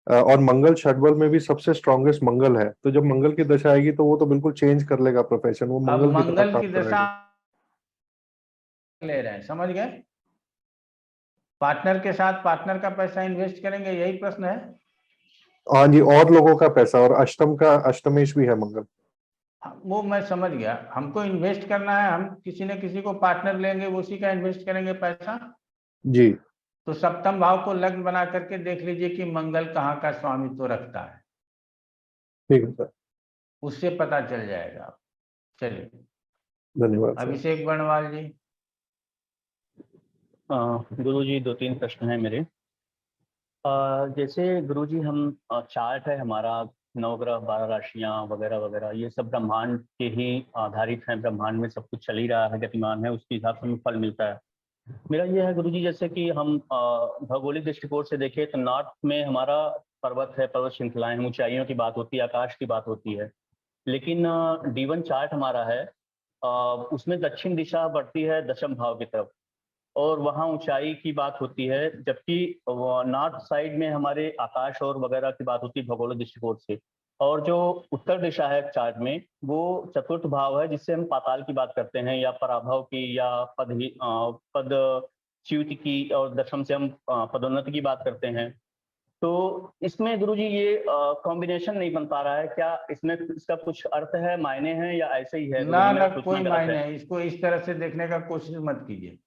और मंगल षटबल में भी सबसे स्ट्रॉन्गेस्ट मंगल है, तो जब मंगल की दशा आएगी तो वो तो बिल्कुल चेंज कर लेगा प्रोफेशन, वो अब मंगल की तरह मंगल काम की दशा करेगा। ले रहे हैं, समझ गए? पार्टनर के साथ पार्टनर का पैसा इन्वेस्ट करेंगे, यही प्रश्न है। हाँ जी, और लोगों का पैसा, और अष्टम का अष्टमेश भी है मंगल। वो मैं समझ गया, हमको इन्वेस्ट करना है, हम किसी न किसी को पार्टनर लेंगे, उसी का इन्वेस्ट करेंगे पैसा। जी। तो सप्तम भाव को लग्न बना करके देख लीजिए कि मंगल कहाँ का स्वामित्व रखता है, ठीक है सर, उससे पता चल जाएगा। चलिए, धन्यवाद सर। अभिषेक बर्णवाल जी। गुरुजी 2-3 प्रश्न है मेरे। जैसे गुरुजी हम चार्ट है हमारा, 9 ग्रह 12 राशियां वगैरह वगैरह, ये सब ब्रह्मांड के ही आधारित हैं, ब्रह्मांड में सब कुछ चल ही रहा है, गतिमान है, उसके हिसाब से हमें फल मिलता है। मेरा ये है गुरुजी, जैसे कि हम भौगोलिक दृष्टिकोण से देखें तो नॉर्थ में हमारा पर्वत है, पर्वत श्रृंखलाएं हैं, ऊंचाइयों की बात होती है, आकाश की बात होती है। लेकिन D1 चार्ट हमारा है, उसमें दक्षिण दिशा बढ़ती है दशम भाव की तरफ, और वहाँ ऊंचाई की बात होती है, जबकि नॉर्थ साइड में हमारे आकाश और वगैरह की बात होती है भौगोलिक दृष्टिकोण से। और जो उत्तर दिशा है चार्ट में, वो चतुर्थ भाव है, जिससे हम पाताल की बात करते हैं, या पराभव की, या पद च्युति की, और दशम से हम पदोन्नति की बात करते हैं। तो इसमें गुरुजी ये कॉम्बिनेशन नहीं बन पा रहा है, क्या इसमें इसका कुछ अर्थ है, मायने हैं, या ऐसे ही है? ना ना, कोई मायने है, इसको इस तरह से देखने का कोशिश मत कीजिए,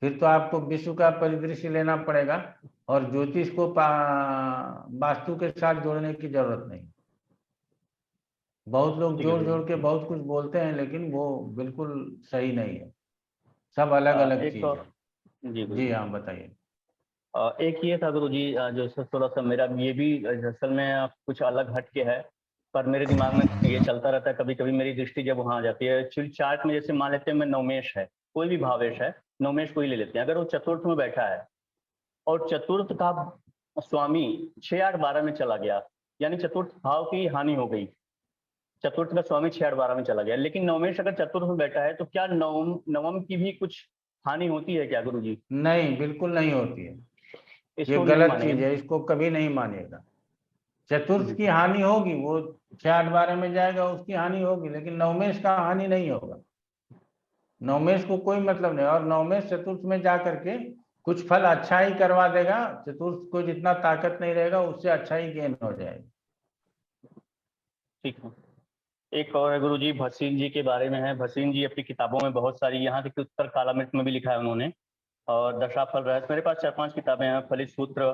फिर तो आपको विश्व का परिदृश्य लेना पड़ेगा, और ज्योतिष को वास्तु के साथ जोड़ने की जरूरत नहीं। बहुत लोग जोड़ जोड़ के बहुत कुछ बोलते हैं, लेकिन वो बिल्कुल सही नहीं है, सब अलग अलग चीज है। जी हाँ, बताइए। एक ये था गुरुजी, जो थोड़ा सा मेरा ये भी असल में कुछ अलग हटके है, पर मेरे दिमाग में ये चलता रहता है, कभी कभी मेरी दृष्टि जब वहां आ जाती है। एक्चुअली चार्ट में जैसे मान लेते हैं, मैं नवमेश है, कोई भी भावेश है, नवमेश को ही ले लेते हैं, अगर वो चतुर्थ में बैठा है और चतुर्थ का स्वामी 6, 8, 12 में चला गया, यानी चतुर्थ भाव की हानि हो गई। चतुर्थ का स्वामी 6, 8, 12 में चला गया, लेकिन नवमेश अगर चतुर्थ में बैठा है तो क्या नवम की भी कुछ हानि होती है क्या गुरुजी? नहीं, बिल्कुल नहीं होती है, ये इसको गलत चीज है, इसको कभी नहीं मानिएगा। चतुर्थ की हानि होगी, वो 6, 8, 12 में जाएगा, उसकी हानि होगी, लेकिन नवमेश का हानि नहीं होगा। नवमेश को कोई मतलब नहीं, और नवमेश चतुर्थ में जा करके कुछ फल अच्छा ही करवा देगा। चतुर्थ को जितना ताकत नहीं रहेगा, उससे अच्छा ही गेन हो जाएगा। ठीक है। एक और है गुरुजी, भसीन जी के बारे में है। भसीन जी अपनी किताबों में बहुत सारी, यहाँ तक कि उत्तर कालामृत में भी लिखा है उन्होंने, और दशाफल रहस्य, मेरे पास 4-5 किताबें हैं, फलित सूत्र,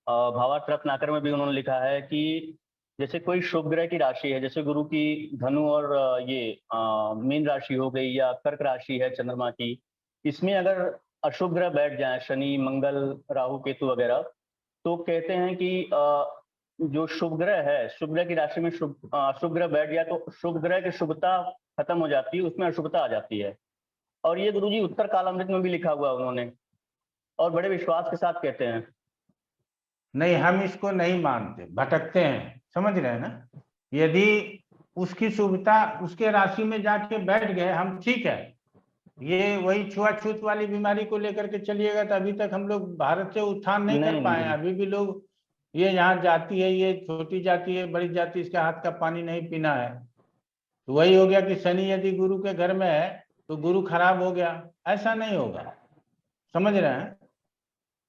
भावार्थ रत्नाकर में भी उन्होंने लिखा है कि जैसे कोई शुभ ग्रह की राशि है, जैसे गुरु की धनु और ये मीन राशि हो गई, या कर्क राशि है चंद्रमा की, इसमें अगर अशुभ ग्रह बैठ जाए, शनि मंगल राहु केतु वगैरह, तो कहते हैं कि जो शुभ ग्रह है, शुभ ग्रह की राशि में शुभ ग्रह बैठ गया तो शुभ ग्रह की शुभता खत्म हो जाती है, उसमें अशुभता आ जाती है। और ये गुरुजी उत्तर कालामृत में भी लिखा हुआ उन्होंने, और बड़े विश्वास के साथ कहते हैं। नहीं, हम इसको नहीं मानते, भटकते हैं, समझ रहे हैं ना। यदि उसकी शुभता उसके राशि में जाके बैठ गए हम, ठीक है, ये वही छुआछूत वाली बीमारी को लेकर के चलिएगा तो अभी तक हम लोग भारत से उत्थान नहीं कर पाए। अभी भी लोग, ये यहाँ जाति है, ये छोटी जाति है, बड़ी जाति, इसके हाथ का पानी नहीं पीना है। तो वही हो गया कि शनि यदि गुरु के घर में है तो गुरु खराब हो गया, ऐसा नहीं होगा, समझ रहे हैं।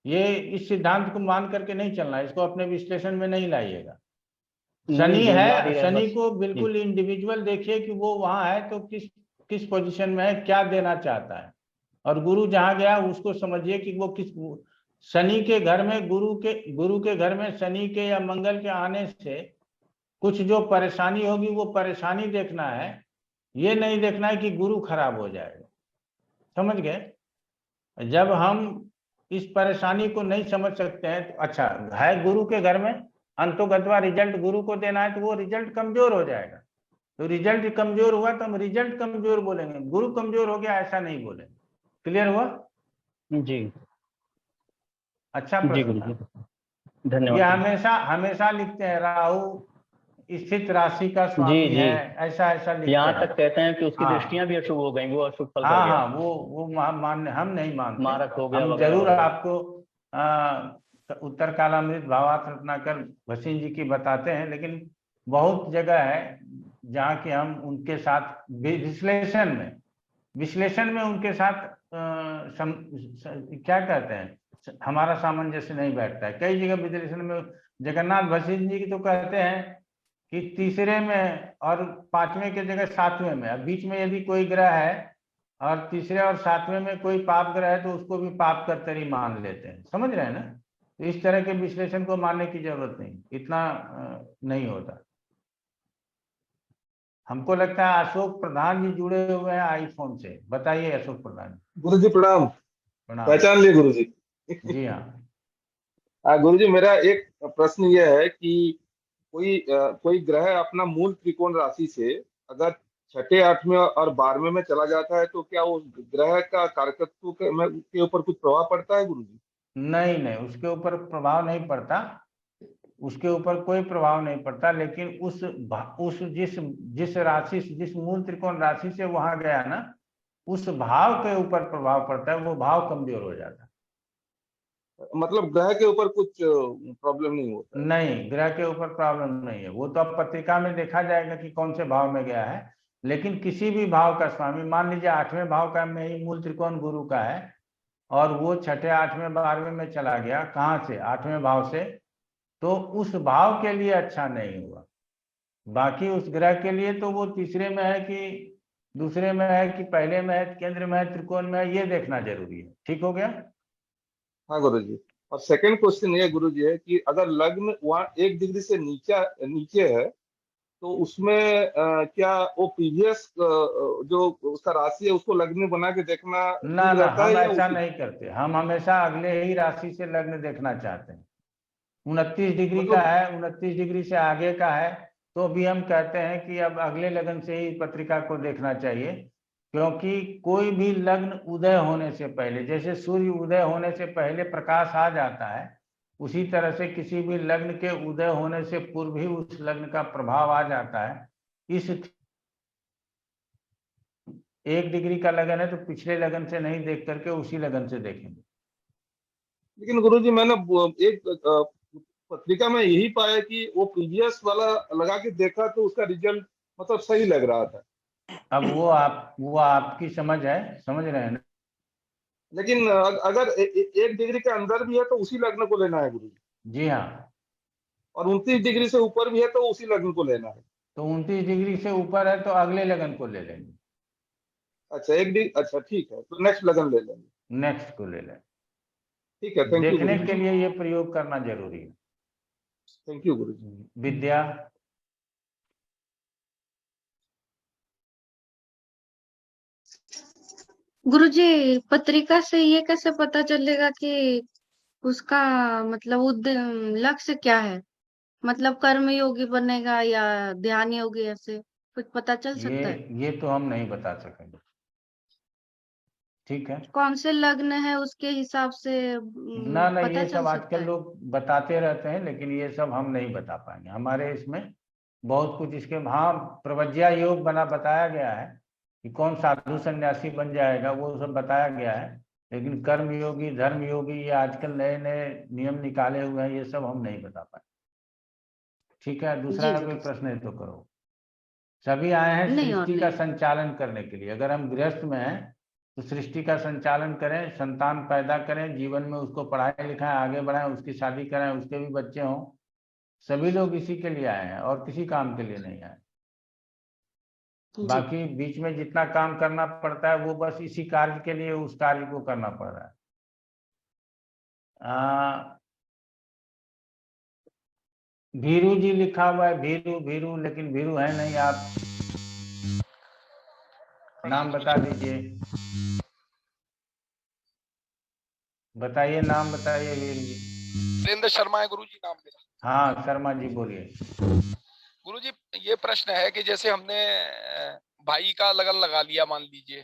ये इस सिद्धांत को मान करके नहीं चलना, इसको अपने विश्लेषण में नहीं लाइएगा। शनि जी, है, याद ही रहे शनि बस। को बिल्कुल इंडिविजुअल देखिए कि वो वहां है तो किस पोजीशन में है, क्या देना चाहता है। और गुरु जहां गया उसको समझिए कि वो किस शनि के घर में गुरु के घर में शनि के या मंगल के आने से कुछ जो परेशानी होगी वो परेशानी देखना है, ये नहीं देखना है कि गुरु खराब हो जाएगा। समझ गए? जब हम इस परेशानी को नहीं समझ सकते हैं तो अच्छा है गुरु के घर में अंतोगत्वा रिजल्ट गुरु को देना है तो वो रिजल्ट कमजोर हो जाएगा। तो रिजल्ट कमजोर हुआ तो हम रिजल्ट कमजोर बोलेंगे, गुरु कमजोर हो गया ऐसा नहीं बोलेंगे। क्लियर हुआ? जी अच्छा जी प्रश्न गुरुजी, था। ये धन्यवाद। हमेशा हमेशा लिखते हैं राहु स्थित राशि का जी स्वामी जी, है, ऐसा ऐसा लिखते यहाँ हैं। तक कहते हैं कि उसकी हाँ दृष्टियां भी अशुभ हो गई, वो अशुभ फल कर हाँ गया, हाँ, वो मान हम नहीं मानते। मारक हो गया हम वगैरह जरूर वगैरह। आपको उत्तर कालामृत भावार्थ रत्नाकर भसीन जी की बताते हैं, लेकिन बहुत जगह है जहाँ की हम उनके साथ विश्लेषण में उनके साथ क्या कहते हैं, हमारा सामंजस्य नहीं बैठता है। कई जगह विश्लेषण में जगन्नाथ भसीन जी की तो कहते हैं कि तीसरे में और पांचवें के जगह सातवें में, अब बीच में यदि कोई ग्रह है और तीसरे और सातवें में कोई पाप ग्रह है तो उसको भी पाप कर्तरी मान लेते हैं। समझ रहे हैं ना? तो इस तरह के विश्लेषण को मानने की जरूरत नहीं, इतना नहीं होता। हमको लगता है अशोक प्रधान जी जुड़े हुए हैं आईफोन से। बताइए अशोक प्रधान जी। गुरु जी प्रणाम। प्रणाम। पहचान लिए गुरु जी? जी हाँ। गुरु जी मेरा एक प्रश्न यह है कि कोई ग्रह अपना मूल त्रिकोण राशि से अगर छठे, आठवें और 12वें में चला जाता है तो क्या उस ग्रह का कारकत्व के ऊपर कुछ प्रभाव पड़ता है गुरु जी? नहीं नहीं, उसके ऊपर प्रभाव नहीं पड़ता, उसके ऊपर कोई प्रभाव नहीं पड़ता। लेकिन उस जिस राशि जिस मूल त्रिकोण राशि से वहां गया ना, उस भाव के ऊपर प्रभाव पड़ता है, वो भाव कमजोर हो जाता है। मतलब ग्रह के ऊपर कुछ प्रॉब्लम नहीं होता है? नहीं, ग्रह के ऊपर प्रॉब्लम नहीं है, वो तो अब पत्रिका में देखा जाएगा कि कौन से भाव में गया है। लेकिन किसी भी भाव का स्वामी, मान लीजिए 8वें भाव का में ही मूल त्रिकोण गुरु का है और वो छठे, 8वें, 12वें में चला गया, कहाँ से? 8वें भाव से, तो उस भाव के लिए अच्छा नहीं हुआ। बाकी उस ग्रह के लिए तो वो तीसरे में है कि दूसरे में है कि पहले में है, केंद्र में है, त्रिकोण में है, ये देखना जरूरी है। ठीक हो गया? हाँ गुरु जी। और सेकंड क्वेश्चन ये गुरु जी है कि अगर लग्न वहाँ 1 डिग्री से नीचे है तो उसमें क्या वो प्रीवियस जो उसका राशि है उसको लग्न बना के देखना ना ठीक ना, रहता हम है या ऐसा उसी? नहीं करते। हम हमेशा अगले ही राशि से लग्न देखना चाहते हैं। 29 डिग्री का मतलब है, 29 डिग्री से आगे का है तो भी हम कहते हैं कि अब अगले लग्न से ही पत्रिका को देखना चाहिए। क्योंकि कोई भी लग्न उदय होने से पहले, जैसे सूर्य उदय होने से पहले प्रकाश आ जाता है, उसी तरह से किसी भी लग्न के उदय होने से पूर्व ही उस लग्न का प्रभाव आ जाता है। इस 1 डिग्री का लगन है तो पिछले लगन से नहीं देख करके उसी लगन से देखेंगे। लेकिन गुरु जी मैंने एक पत्रिका में यही पाया कि वो प्रीवियस वाला लगा के देखा तो उसका रिजल्ट मतलब सही लग रहा था। अब वो आपकी समझ है, समझ रहे हैं ना? लेकिन अगर 1 डिग्री के अंदर भी है तो उसी लग्न को लेना है गुरु जी? जी हाँ। और 29 डिग्री से ऊपर भी है तो उसी लग्न को लेना है? तो 29 डिग्री से ऊपर है तो अगले लगन को ले लेंगे। अच्छा 1 डिग्री, अच्छा ठीक है, तो नेक्स्ट लगन ले लेंगे। नेक्स्ट को ले लें। ठीक है, थैंक यू गुरु देखने जी। के लिए ये प्रयोग करना जरूरी है। थैंक यू गुरु जी। विद्या। गुरुजी, पत्रिका से ये कैसे पता चलेगा कि उसका मतलब लक्ष्य क्या है? मतलब कर्म योगी बनेगा या ध्यान योगी, ऐसे कुछ पता चल सकता है? ये तो हम नहीं बता सकेंगे। ठीक है? कौन से लग्न है उसके हिसाब से ना ना, पता ये चल सब सकता आजकल है? लोग बताते रहते हैं, लेकिन ये सब हम नहीं बता पाएंगे। हमारे इसमें बहुत कुछ इसके, हाँ, प्रवज्या योग बताया गया है कि कौन साधु सन्यासी बन जाएगा, वो सब बताया गया है। लेकिन कर्म योगी, धर्म योगी, ये आजकल नए नए नियम निकाले हुए हैं, ये सब हम नहीं बता पाए। ठीक है? दूसरा जी कोई गुरुजी। प्रश्न है तो करो। सभी आए हैं नहीं, और सृष्टि का नहीं। संचालन करने के लिए। अगर हम गृहस्थ में हैं तो सृष्टि का संचालन करें, संतान पैदा करें, जीवन में उसको पढ़ाएं लिखाएं, आगे बढ़ाएं, उसकी शादी कराएं, उसके भी बच्चे हों, सभी लोग इसी के लिए आए हैं और किसी काम के लिए नहीं आए। बाकी बीच में जितना काम करना पड़ता है वो बस इसी कार्य के लिए उस कार्य को करना पड़ रहा है। भीरू जी लिखा हुआ है, भीरू भीरू, लेकिन भीरू है नहीं। आप नाम बता दीजिए, बताइए नाम बताइए वीर जी। वीरेंद्र शर्मा है गुरुजी नाम मेरा। हाँ शर्मा जी बोलिए। गुरुजी ये प्रश्न है कि जैसे हमने भाई का लगन लगा लिया मान लीजिए,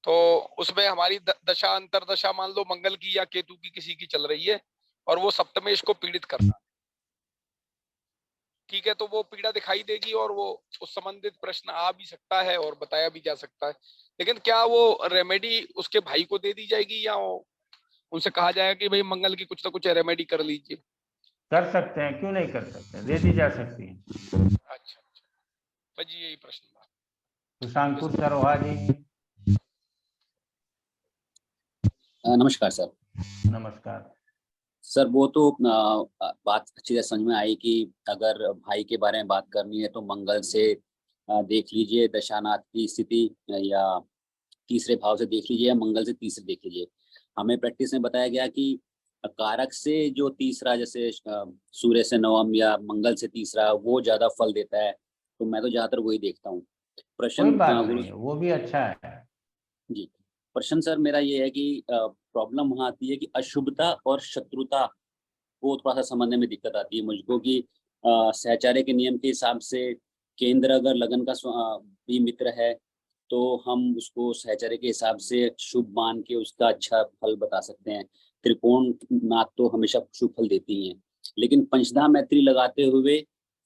तो उसमें हमारी दशा अंतरदशा मान लो मंगल की या केतु की किसी की चल रही है और वो सप्तमेश को पीड़ित कर रहा है, ठीक है, तो वो पीड़ा दिखाई देगी और वो उस संबंधित प्रश्न आ भी सकता है और बताया भी जा सकता है, लेकिन क्या वो रेमेडी उसके भाई को दे दी जाएगी या उनसे कहा जाएगा कि भाई मंगल की कुछ ना कुछ रेमेडी कर लीजिए? कर सकते हैं, क्यों नहीं कर सकते, दे दी जा सकती है। अच्छा, बस यही प्रश्न था। सुशांकुर सरोहा जी। नमस्कार सर। नमस्कार सर। वो तो बात अच्छी तरह समझ में आई कि अगर भाई के बारे में बात करनी है तो मंगल से देख लीजिए दशानाथ की स्थिति, या तीसरे भाव से देख लीजिए, या मंगल से तीसरे देख लीजिए। हमें प्रैक्टिस में बताया गया कि कारक से जो तीसरा, जैसे सूर्य से नवम या मंगल से तीसरा, वो ज्यादा फल देता है, तो मैं तो ज्यादातर वही देखता हूँ। प्रश्न कोई बात नहीं है, वो भी अच्छा है जी। प्रश्न सर मेरा ये है कि प्रॉब्लम वहाँ आती है कि अशुभता और शत्रुता को थोड़ा सा समझने में दिक्कत आती है मुझको, कि सहचार्य के नियम के हिसाब से केंद्र अगर लगन का भी मित्र है तो हम उसको सहचार्य के हिसाब से शुभ मान के उसका अच्छा फल बता सकते हैं। त्रिकोण नाथ तो हमेशा शुभ फल देती हैं, लेकिन पंचधा मैत्री लगाते हुए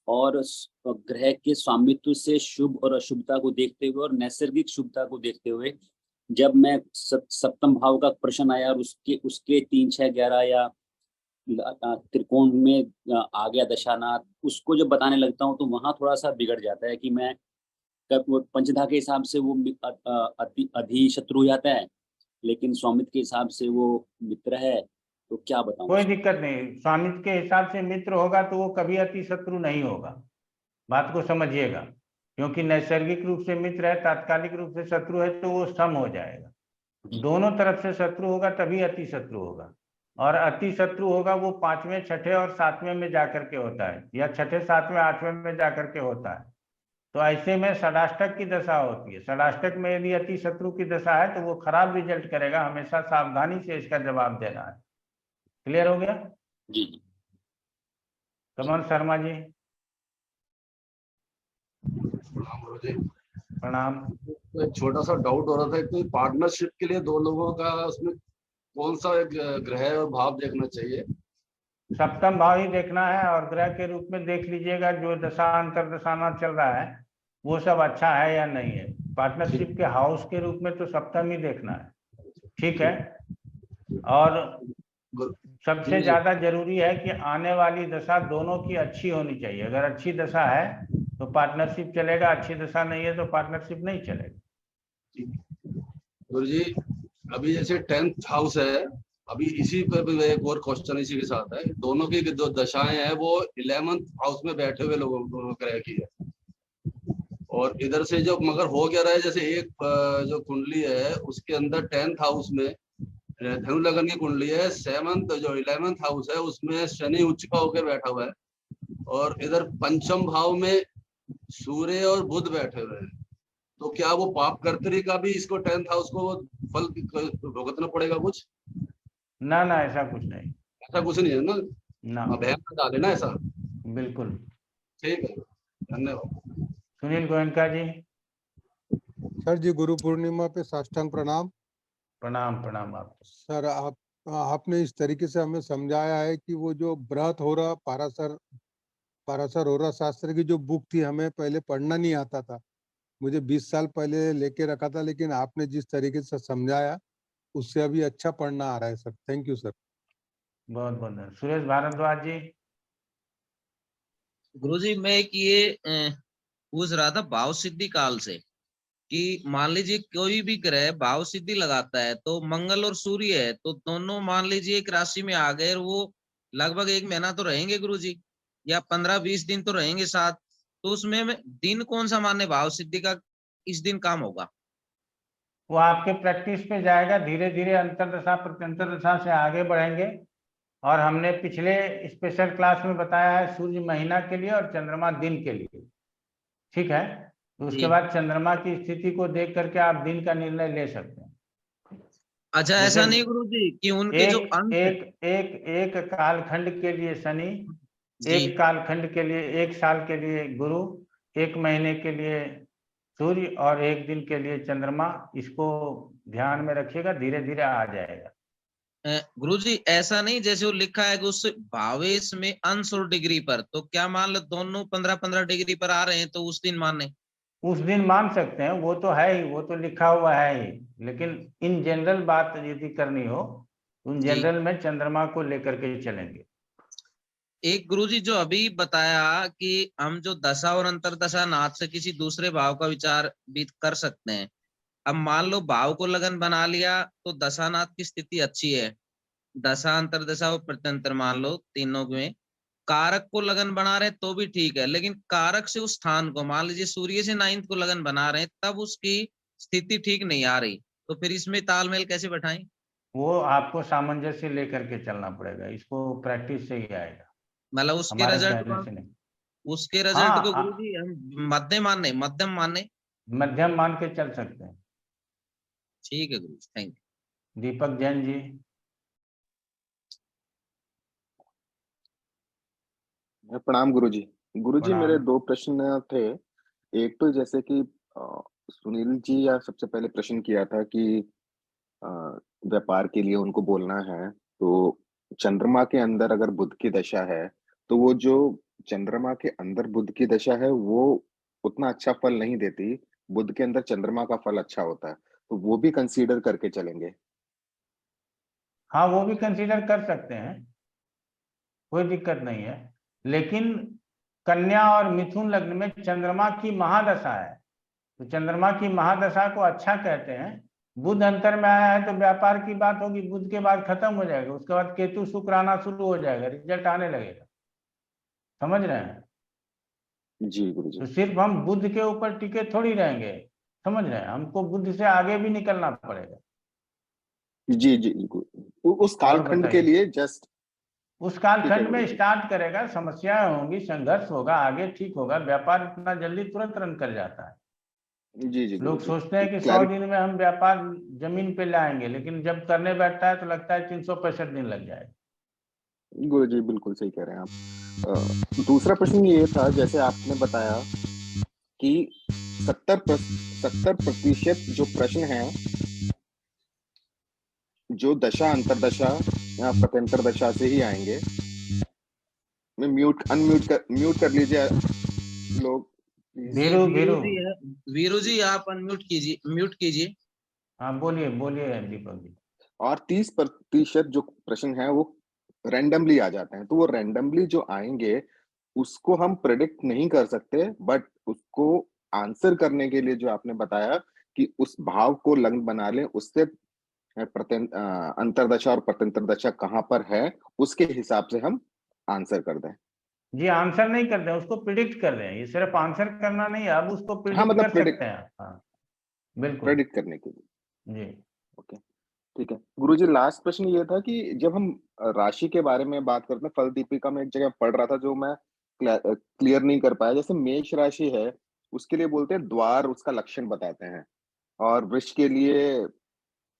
और ग्रह के स्वामित्व से शुभ और अशुभता को देखते हुए और नैसर्गिक शुभता को देखते हुए, जब मैं सप्तम भाव का प्रश्न आया और उसके 3, 6, 11 या त्रिकोण में आ गया दशानाथ, उसको जब बताने लगता हूँ तो वहां थोड़ा सा बिगड़ जाता है कि मैं पंचधा के हिसाब से वो अधि शत्रु हो जाता है, लेकिन स्वामित्व के हिसाब से वो मित्र है, तो क्या बताऊं? कोई दिक्कत नहीं, स्वामित्व के हिसाब से मित्र होगा तो वो कभी अति शत्रु नहीं होगा, बात को समझिएगा। क्योंकि नैसर्गिक रूप से मित्र है, तात्कालिक रूप से शत्रु है, तो वो सम हो जाएगा। दोनों तरफ से शत्रु होगा तभी अति शत्रु होगा, और अति शत्रु होगा वो 5वें, 6ठे और 7वें में जाकर के होता है, या 6ठे, 7वें, 8वें में जाकर के होता है। तो ऐसे में षडाष्टक की दशा होती है। षडाष्टक में यदि अति शत्रु की दशा है तो वो खराब रिजल्ट करेगा, हमेशा सावधानी से इसका जवाब देना है। क्लियर हो गया? जी। कमल शर्मा जी। प्रणाम। तो एक छोटा सा डाउट हो रहा था कि पार्टनरशिप के लिए दो लोगों का उसमें कौन सा एक ग्रह और भाव देखना चाहिए? सप्तम भाव ही देखना है, और ग्रह के रूप में देख लीजिएगा जो दशा अंतरदशाना चल रहा है वो सब अच्छा है या नहीं है। पार्टनरशिप के हाउस के रूप में तो सप्तम ही देखना है, ठीक है। और सबसे ज्यादा जरूरी है कि आने वाली दशा दोनों की अच्छी होनी चाहिए। अगर अच्छी दशा है तो पार्टनरशिप चलेगा, अच्छी दशा नहीं है तो पार्टनरशिप नहीं चलेगा। गुरुजी अभी जैसे 10th हाउस है, अभी इसी पर भी एक और क्वेश्चन इसी के साथ है, दोनों की जो दशाएं हैं वो 11th हाउस में बैठे हुए लोगों को ग्रह की है, और इधर से जो मगर हो क्या रहा है, जैसे एक जो कुंडली है उसके अंदर 10th हाउस में धनु लगन की कुंडली है, 7th जो 11th हाउस है उसमें शनि उच्च का होकर बैठा हुआ है, और इधर पंचम भाव में सूर्य और बुध बैठे हुए हैं। तो क्या वो पाप कर्तरी का भी इसको 10th हाउस को फल भुगतना पड़ेगा कुछ? ना ना, ऐसा कुछ नहीं, ऐसा कुछ नहीं है ना, ना भैया डाले ना ऐसा। बिल्कुल ठीक है, धन्यवाद। सुनील गोयनका जी। सर जी गुरु पूर्णिमा पे साष्टांग प्रणाम। प्रणाम प्रणाम आप सर। आपने इस तरीके से हमें समझाया है कि वो जो बृहत हो रहा पाराशर हो रहा शास्त्र की जो बुक थी, हमें पहले पढ़ना नहीं आता था, मुझे 20 साल पहले लेके रखा था, लेकिन आपने जिस तरीके से समझाया उससे अभी अच्छा पढ़ना आ रहा है सर। Thank you sir. बहुत बहुत धन्यवाद। सुरेश भारद्वाज जी। गुरुजी मैं एक ये पूछ रहा था भाव सिद्धि काल से, कि मान लीजिए कोई भी ग्रह भाव सिद्धि लगाता है तो मंगल और सूर्य है, तो दोनों मान लीजिए एक राशि में आ गए और वो लगभग 1 महीना तो रहेंगे गुरुजी, या 15-20 दिन तो रहेंगे साथ, तो उसमें दिन कौन सा माने भाव सिद्धि का इस दिन काम होगा? वो आपके प्रैक्टिस पे जाएगा, धीरे धीरे अंतरदशा प्रत्यंतर दशा से आगे बढ़ेंगे। और हमने पिछले स्पेशल क्लास में बताया है सूर्य महीना के लिए और चंद्रमा दिन के लिए, ठीक है। तो उसके बाद चंद्रमा की स्थिति को देख करके आप दिन का निर्णय ले सकते हैं। अच्छा, ऐसा नहीं गुरुजी कि उनके जो अंक एक कालखंड के लिए शनि, एक कालखंड के लिए, एक साल के लिए गुरु, एक महीने के लिए सूर्य और एक दिन के लिए चंद्रमा, इसको ध्यान में रखिएगा, धीरे धीरे आ जाएगा। गुरुजी ऐसा नहीं जैसे वो लिखा है कि उस भावेश में अंश और डिग्री पर, तो क्या मान लो दोनों 15-15 डिग्री पर आ रहे हैं तो उस दिन माने? उस दिन मान सकते हैं, वो तो है ही, वो तो लिखा हुआ है ही, लेकिन इन जनरल बात यदि करनी हो तो जनरल में चंद्रमा को लेकर के चलेंगे। एक गुरुजी जो अभी बताया कि हम जो दशा और अंतरदशा नाथ से किसी दूसरे भाव का विचार भी कर सकते हैं। अब मान लो भाव को लगन बना लिया तो दशानाथ की स्थिति अच्छी है, दशा अंतरदशा और प्रत्यंतर मान लो तीनों में कारक को लगन बना रहे तो भी ठीक है, लेकिन कारक से उस स्थान को मान लीजिए सूर्य से 9th को लगन बना रहे हैं तब उसकी स्थिति ठीक नहीं आ रही, तो फिर इसमें तालमेल कैसे बैठाएं? वो आपको सामंजस्य लेकर के चलना पड़ेगा, इसको प्रैक्टिस से ही आएगा, मतलब उसके हमारे रिजल्ट कहने से नहीं। उसके रिजल्ट को गुरुजी हम मध्यम माने मध्यम मान के चल सकते हैं। ठीक है गुरु, थैंक यू। दीपक जैन जी। प्रणाम गुरुजी। गुरुजी मेरे दो प्रश्न थे। एक तो जैसे कि सुनील जी या सबसे पहले प्रश्न किया था कि व्यापार के लिए उनको बोलना है, तो चंद्रमा के अंदर अगर बुध की दशा है तो वो जो चंद्रमा के अंदर बुध की दशा है वो उतना अच्छा फल नहीं देती, बुध के अंदर चंद्रमा का फल अच्छा होता है, तो वो भी कंसीडर करके चलेंगे? हाँ, वो भी कंसीडर कर सकते हैं, कोई दिक्कत नहीं है, लेकिन कन्या और मिथुन लग्न में चंद्रमा की महादशा है, तो चंद्रमा की महादशा को अच्छा कहते हैं। बुध अंतर में आया है तो व्यापार की बात होगी, बुध के बाद खत्म हो जाएगा, उसके बाद केतु शुक्र आना शुरू हो जाएगा, रिजल्ट आने लगेगा, समझ रहे हैं? जी गुरुजी। तो सिर्फ हम बुध के ऊपर टिके थोड़ी रहेंगे, समझ रहे हैं? हमको बुध से आगे भी निकलना पड़ेगा। जी जी, उस कालखंड के लिए जस्ट उस कालखंड में स्टार्ट करेगा, समस्याएं होंगी, संघर्ष होगा, आगे ठीक होगा। व्यापार इतना जल्दी तुरंत रन कर जाता है। जी जी, लोग सोचते हैं कि 100 दिन में हम व्यापार जमीन पे लाएंगे, लेकिन जब करने बैठता है तो लगता है 365 दिन लग जाएगा। गुरुजी बिल्कुल सही कह रहे हैं आप। दूसरा प्रश्न ये था, जैसे आपने बताया कि 70% जो प्रश्न है जो दशा अंतरदशा या प्रत्यंतर दशा से ही आएंगे। मैं म्यूट कर लीजिए लोग। वीरू जी आप अनम्यूट कीजिए, म्यूट कीजिए। हाँ बोलिए बोलिए दीपक जी। और 30% जो प्रश्न है वो रैंडमली आ जाते हैं, तो वो रैंडमली जो आएंगे उसको हम प्रेडिक्ट नहीं कर सकते, बट उसको आंसर करने के लिए जो आपने बताया कि उस भाव को लग्न बना लें, उससे अंतरदशा और प्रत्यंतर दशा कहाँ पर है उसके हिसाब से हम आंसर कर दें। जी आंसर नहीं कर दें, उसको प्रिडिक्ट कर दें। ये सिर्फ आंसर करना नहीं, अब उसको प्रिडिक्ट मतलब कर सकते हैं। हाँ बिल्कुल, प्रेडिक्ट करने के लिए। जी ओके ठीक है गुरुजी। लास्ट प्रश्न ये था कि जब हम राशि के बारे में बात करते हैं, फल दीपिका में एक जगह पढ़ रहा था जो मैं क्लियर नहीं कर पाया। जैसे मेष राशि है उसके लिए बोलते हैं द्वार उसका लक्षण बताते हैं, और वृष के लिए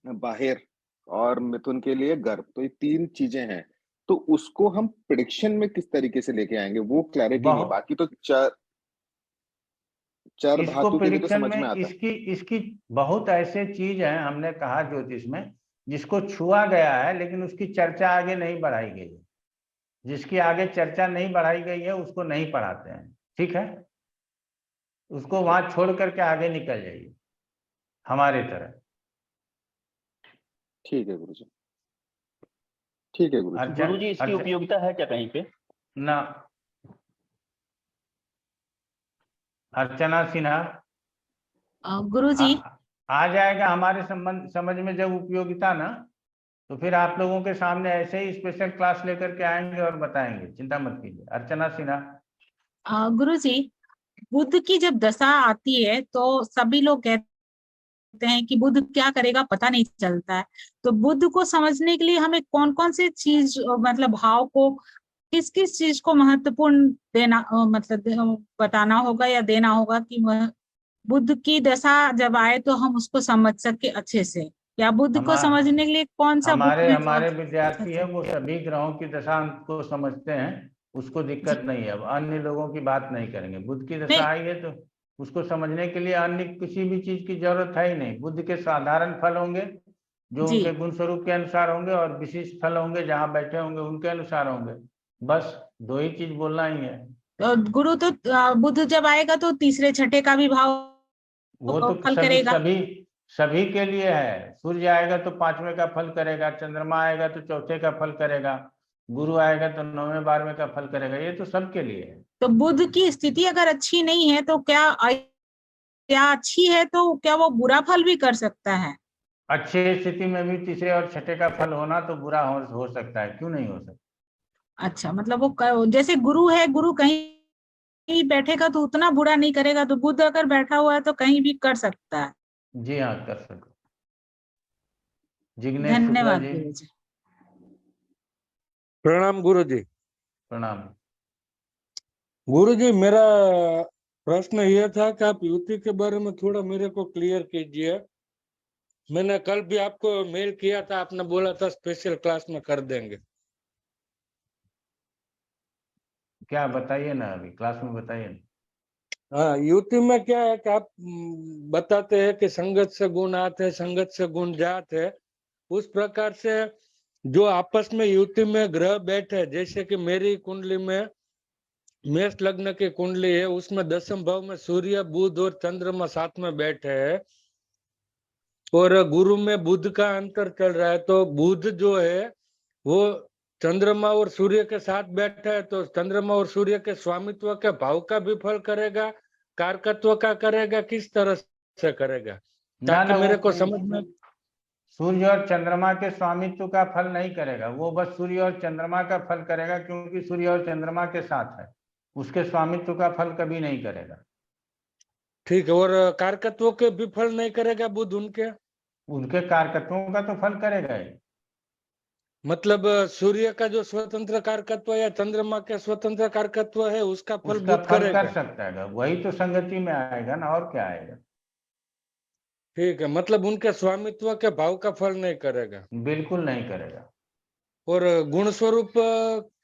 बाहिर, और मिथुन के लिए गर्भ, तो ये 3 चीजें हैं। तो उसको हम प्रेडिक्शन में किस तरीके से लेके आएंगे वो क्लैरिटी नहीं। बाकी तो चार इसको धातु के लिए तो प्रिडिक्शन समझ में आता है। इसकी बहुत ऐसे चीज हैं, हमने कहा ज्योतिष में, जिसको छुआ गया है लेकिन उसकी चर्चा आगे नहीं बढ़ाई गई है। जिसकी आगे चर्चा नहीं बढ़ाई गई है उसको नहीं पढ़ाते हैं, ठीक है? उसको वहां छोड़ करके आगे निकल जाइए हमारे तरह। ठीक है गुरुजी, ठीक है गुरुजी। गुरुजी इसकी उपयोगिता है क्या कहीं पे? ना। अर्चना सिन्हा गुरुजी आ जाएगा हमारे समझ में जब उपयोगिता ना, तो फिर आप लोगों के सामने ऐसे ही स्पेशल क्लास लेकर के आएंगे और बताएंगे, चिंता मत कीजिए। अर्चना सिन्हा। गुरुजी, बुध की जब दशा आती है तो सभी लोग कहते हैं कि बुध क्या करेगा पता नहीं चलता है। तो बुध को समझने के लिए हमें कौन कौन से चीज मतलब भाव को किस किस चीज को महत्वपूर्ण देना बताना होगा या देना होगा कि बुध की दशा जब आए तो हम उसको समझ सके अच्छे से, या बुध को समझने के लिए कौन सा हमारे बुध हमारे विद्यार्थी है वो सभी ग्रहों की दशा को समझते हैं, उसको दिक्कत नहीं है। अब अन्य लोगों की बात नहीं करेंगे। बुध की दशा आई है तो उसको समझने के लिए अन्य किसी भी चीज की जरूरत है ही नहीं। बुध के साधारण फल होंगे जो उनके गुण स्वरूप के अनुसार होंगे, और विशिष्ट फल होंगे जहाँ बैठे होंगे उनके अनुसार होंगे। बस दो ही चीज बोलना ही है। गुरु तो बुध जब आएगा तो तीसरे छठे का भी भाव वो तो फल सभी करेगा। सभी के लिए है। सूर्य आएगा तो 5वें का फल करेगा, चंद्रमा आएगा तो 4थे का फल करेगा, गुरु आएगा तो 9वें 12वें का फल करेगा। ये तो सबके लिए है। तो बुध की स्थिति अगर अच्छी नहीं है तो क्या अच्छी है तो क्या वो बुरा फल भी कर सकता है? अच्छे स्थिति में भी तीसरे और छठे का फल होना तो बुरा हो सकता है, क्यों नहीं हो सकता। अच्छा, मतलब वो जैसे गुरु है, गुरु कहीं बैठेगा तो उतना बुरा नहीं करेगा, तो बुध अगर बैठा हुआ है तो कहीं भी कर सकता है। जी हाँ, कर सकते। जिग्नेश शुक्ला धन्यवाद जी। गुरु जी। प्रणाम गुरु जी। प्रणाम। गुरु जी, मेरा प्रश्न यह था कि आप युति के बारे में थोड़ा मेरे को क्लियर कीजिए। मैंने कल भी आपको मेल किया था, आपने बोला था स्पेशल क्लास में कर देंगे। क्या बताइए ना, अभी क्लास में बताइए ना। हाँ, युति में क्या है कि आप बताते हैं कि संगत से गुण आते हैं, संगत से गुण जाते हैं। उस प्रकार से जो आपस में युति में ग्रह बैठे, जैसे कि मेरी कुंडली में मेष लग्न की कुंडली है, उसमें 10वें भाव में सूर्य, बुध और चंद्रमा साथ में बैठे हैं, और गुरु में बुध का अंतर चल रहा है। तो बुध जो है वो चंद्रमा और सूर्य के साथ बैठा है, तो चंद्रमा और सूर्य के स्वामित्व के भाव का भी फल करेगा, कारकत्व का करेगा, किस तरह से करेगा, ताकि मेरे को समझ में। सूर्य और चंद्रमा के स्वामित्व का फल नहीं करेगा, वो बस सूर्य और चंद्रमा का फल करेगा, क्योंकि सूर्य और चंद्रमा के साथ है। उसके स्वामित्व का फल कभी नहीं करेगा। ठीक है, और कारकत्वों के भी फल नहीं करेगा बुध उनके कारकत्वों का तो फल करेगा ही। मतलब सूर्य का जो स्वतंत्र कारकत्व या चंद्रमा का स्वतंत्र कारकत्व है उसका फल उसका बुध फल करेगा। कर सकता है, वही तो संगति में आएगा ना, और क्या आएगा। ठीक है, मतलब उनके स्वामित्व के भाव का फल नहीं करेगा। बिल्कुल नहीं करेगा। और गुण स्वरूप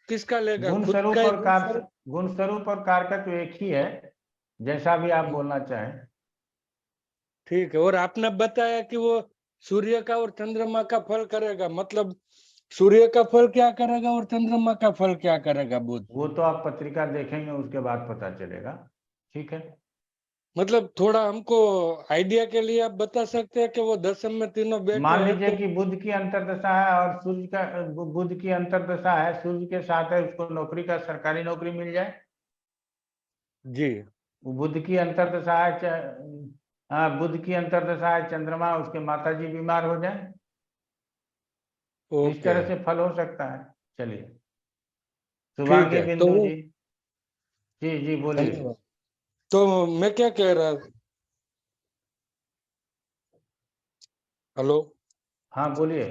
किसका लेगा? गुण खुद स्वरूप का ही और गुण स्वरूप और कारकत्व एक ही है, जैसा भी आप बोलना चाहें। ठीक है, और आपने बताया कि वो सूर्य का और चंद्रमा का फल करेगा, मतलब सूर्य का फल क्या करेगा और चंद्रमा का फल क्या करेगा बुध? वो तो आप पत्रिका देखेंगे उसके बाद पता चलेगा। ठीक है, मतलब थोड़ा हमको आइडिया के लिए आप बता सकते हैं कि वो 10वें में तीनों बैठे मान हैं लीजिए तो कि बुध की अंतर्दशा है और सूर्य का, बुध की अंतर्दशा है, सूर्य के साथ है, उसको नौकरी का सरकारी नौकरी मिल जाए। जी। बुध की अंतर्दशा है, हाँ, बुध की अंतर्दशा है चंद्रमा, उसके माता जी बीमार हो जाए, इस तरह से फल हो सकता है। चलिए, ठीक शुभांगी है, तो बिंदु जी। जी जी बोलिए। तो मैं क्या कह रहा, हेलो। हाँ बोलिए।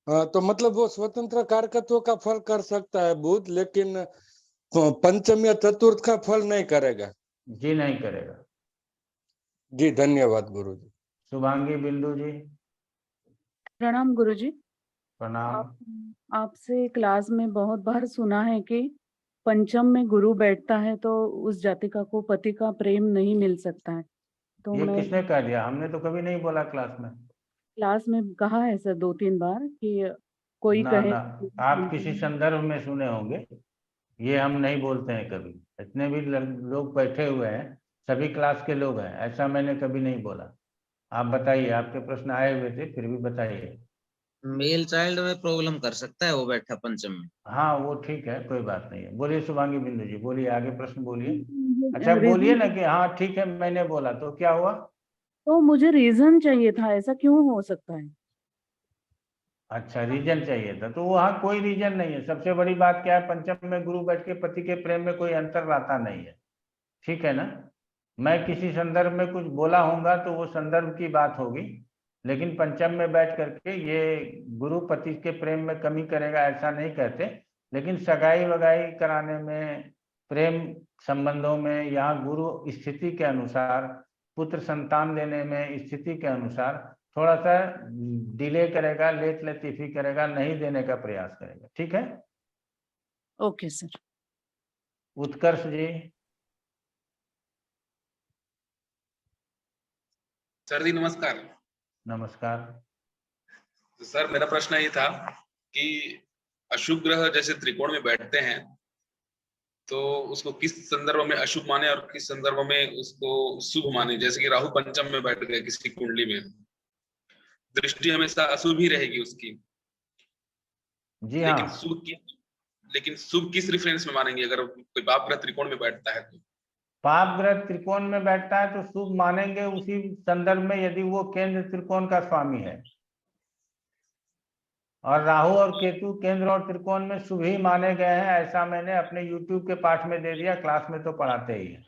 हाँ, तो मतलब वो स्वतंत्र कारकत्व का फल कर सकता है बुध, लेकिन पंचम या चतुर्थ का फल नहीं करेगा। जी नहीं करेगा। जी धन्यवाद गुरु जी। शुभांगी बिंदु जी। प्रणाम गुरु जी। प्रणाम। आपसे क्लास में बहुत बार सुना है कि पंचम में गुरु बैठता है तो उस जातिका को पति का प्रेम नहीं मिल सकता है। तो ये मैं किसने कह दिया? हमने तो कभी नहीं बोला क्लास में। क्लास में कहा है सर 2-3 बार कि कोई ना कहे ना, आप किसी संदर्भ में सुने होंगे, ये हम नहीं बोलते हैं कभी। इतने भी लोग बैठे हुए हैं, सभी क्लास के लोग हैं, ऐसा मैंने कभी नहीं बोला। आप बताइए, आपके प्रश्न आए हुए थे, फिर भी बताइए। मेल चाइल्ड में प्रॉब्लम कर सकता है वो बैठा पंचम में। हाँ वो ठीक है, कोई बात नहीं है। बोलिए शुभांगी बिंदु जी, बोलिए, आगे प्रश्न बोलिए। अच्छा बोलिए ना कि हाँ ठीक है मैंने बोला, तो क्या हुआ? तो मुझे रीजन चाहिए था, ऐसा क्यों हो सकता है? अच्छा, रीजन चाहिए था, तो वहाँ कोई रीजन नहीं है। सबसे बड़ी बात क्या है, पंचम में गुरु बैठ के पति के प्रेम में कोई अंतर लाता नहीं है, ठीक है ना। मैं किसी संदर्भ में कुछ बोला होऊंगा तो वो संदर्भ की बात होगी, लेकिन पंचम में बैठ करके ये गुरु पति के प्रेम में कमी करेगा ऐसा नहीं कहते। लेकिन सगाई वगाई कराने में, प्रेम संबंधों में, यहाँ गुरु स्थिति के अनुसार, पुत्र संतान देने में स्थिति के अनुसार थोड़ा सा डिले करेगा, लेट लतीफी करेगा, नहीं देने का प्रयास करेगा, ठीक है। Okay sir. Utkarsh ji. Sir ji नमस्कार। नमस्कार। तो सर मेरा प्रश्न ये था कि अशुभ ग्रह जैसे त्रिकोण में बैठते हैं तो उसको किस संदर्भ में अशुभ माने और किस संदर्भ में उसको शुभ माने। जैसे कि राहु पंचम में बैठ गए किसी कुंडली में, दृष्टि हमेशा अशुभ ही रहेगी उसकी। जी हाँ। लेकिन शुभ किस रेफरेंस में मानेंगे अगर कोई पाप ग्रह त्रिकोण में बैठता है तो? पाप ग्रह त्रिकोण में बैठता है तो शुभ मानेंगे उसी संदर्भ में यदि वो केंद्र त्रिकोण का स्वामी है। और राहु और केतु केंद्र और त्रिकोण में शुभ ही माने गए हैं, ऐसा मैंने अपने YouTube के पाठ में दे दिया, क्लास में तो पढ़ाते ही है।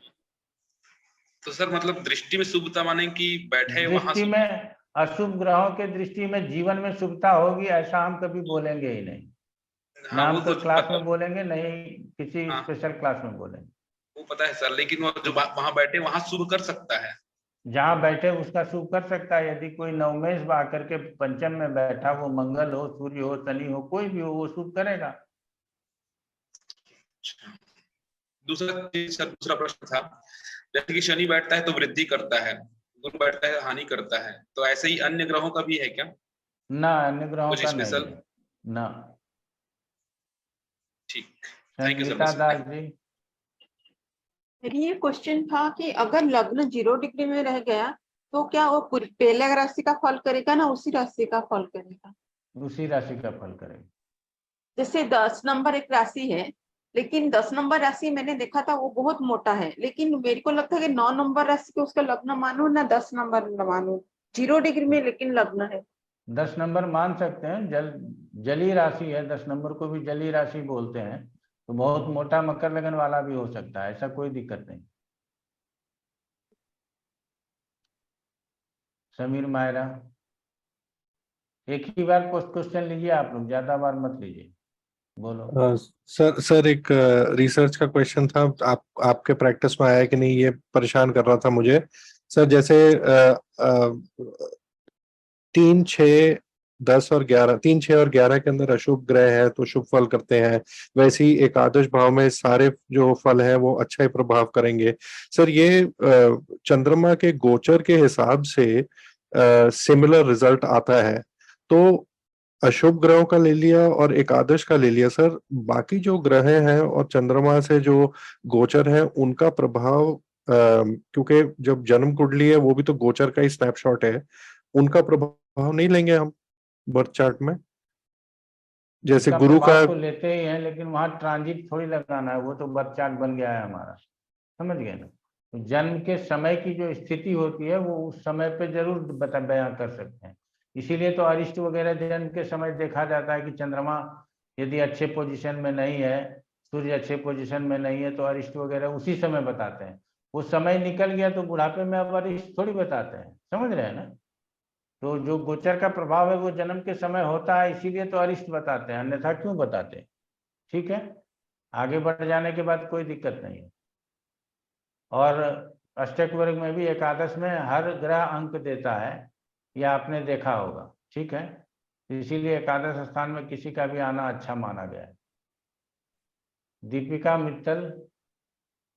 तो सर मतलब दृष्टि में शुभता माने कि बैठे वहां दृष्टि में अशुभ ग्रहों के दृष्टि में जीवन में शुभता होगी ऐसा हम कभी बोलेंगे ही नहीं। नाम तो क्लास में बोलेंगे नहीं, किसी स्पेशल क्लास में बोलेंगे। वो पता है सर, लेकिन वो जो वहां बैठे वहां शुभ कर सकता है। जहाँ बैठे उसका शुभ कर सकता है। यदि कोई नवमेश आकर के पंचम में बैठा, वो मंगल हो, सूर्य हो, शनि हो, कोई भी हो, वो शुभ करेगा। दूसरा प्रश्न था, जैसे कि शनि बैठता है तो वृद्धि करता है, गुरु बैठता है हानि करता है, तो ऐसे ही अन्य ग्रहों का भी है क्या? ना, अन्य ग्रहों का नहीं है। ना। ठीक, thank you sir. Das ji. मेरी ये क्वेश्चन था कि अगर लग्न 0 डिग्री में रह गया तो क्या वो पहले राशि का फल करेगा ना उसी राशि का फल करेगा? उसी राशि का फल करेगा। जैसे 10 नंबर एक राशि है, लेकिन 10 नंबर राशि मैंने देखा था वो बहुत मोटा है, लेकिन मेरे को लगता है कि 9 नंबर राशि को उसका लग्न मानो ना 10 नंबर मानो, 0 डिग्री में लेकिन लग्न है। 10 नंबर मान सकते हैं, जली राशि है, 10 नंबर को भी जली राशि बोलते हैं, तो बहुत मोटा मकर लगन वाला भी हो सकता है, ऐसा कोई दिक्कत नहीं। समीर मायरा, एक ही बार क्वेश्चन लीजिए आप लोग, ज्यादा बार मत लीजिए, बोलो। सर एक रिसर्च का क्वेश्चन था, आपके प्रैक्टिस में आया कि नहीं ये परेशान कर रहा था मुझे। सर जैसे 3, 6, 10 और 11, 3, 6 और 11 के अंदर अशुभ ग्रह है तो शुभ फल करते हैं, वैसे ही एकादश भाव में सारे जो फल हैं वो अच्छा ही प्रभाव करेंगे। सर ये चंद्रमा के गोचर के हिसाब से सिमिलर रिजल्ट आता है, तो अशुभ ग्रहों का ले लिया और एकादश का ले लिया, सर बाकी जो ग्रह हैं और चंद्रमा से जो गोचर है उनका प्रभाव, क्योंकि जब जन्म कुंडली है वो भी तो गोचर का ही स्नैपशॉट है, उनका प्रभाव नहीं लेंगे हम बर्थ चार्ट में? जैसे गुरु का तो लेते ही हैं, लेकिन वहां ट्रांजिट थोड़ी लगाना है, वो तो बर्थ चार्ट बन गया है हमारा, समझ गए ना। तो जन्म के समय की जो स्थिति होती है वो उस समय पे जरूर बयां कर सकते हैं। इसीलिए तो अरिष्ट वगैरह जन्म के समय देखा जाता है कि चंद्रमा यदि अच्छे पोजीशन में नहीं है, सूर्य अच्छे पोजीशन में नहीं है, तो अरिष्ट वगैरह उसी समय बताते हैं। वो समय निकल गया तो बुढ़ापे में अब अरिष्ट थोड़ी बताते हैं, समझ रहे हैं ना। तो जो गोचर का प्रभाव है वो जन्म के समय होता है, इसीलिए तो अरिष्ट बताते हैं, अन्यथा क्यों बताते? ठीक है, आगे बढ़ जाने के बाद कोई दिक्कत नहीं है। और अष्टक वर्ग में भी एकादश में हर ग्रह अंक देता है, यह आपने देखा होगा, ठीक है। इसीलिए एकादश स्थान में किसी का भी आना अच्छा माना गया है। दीपिका मित्तल।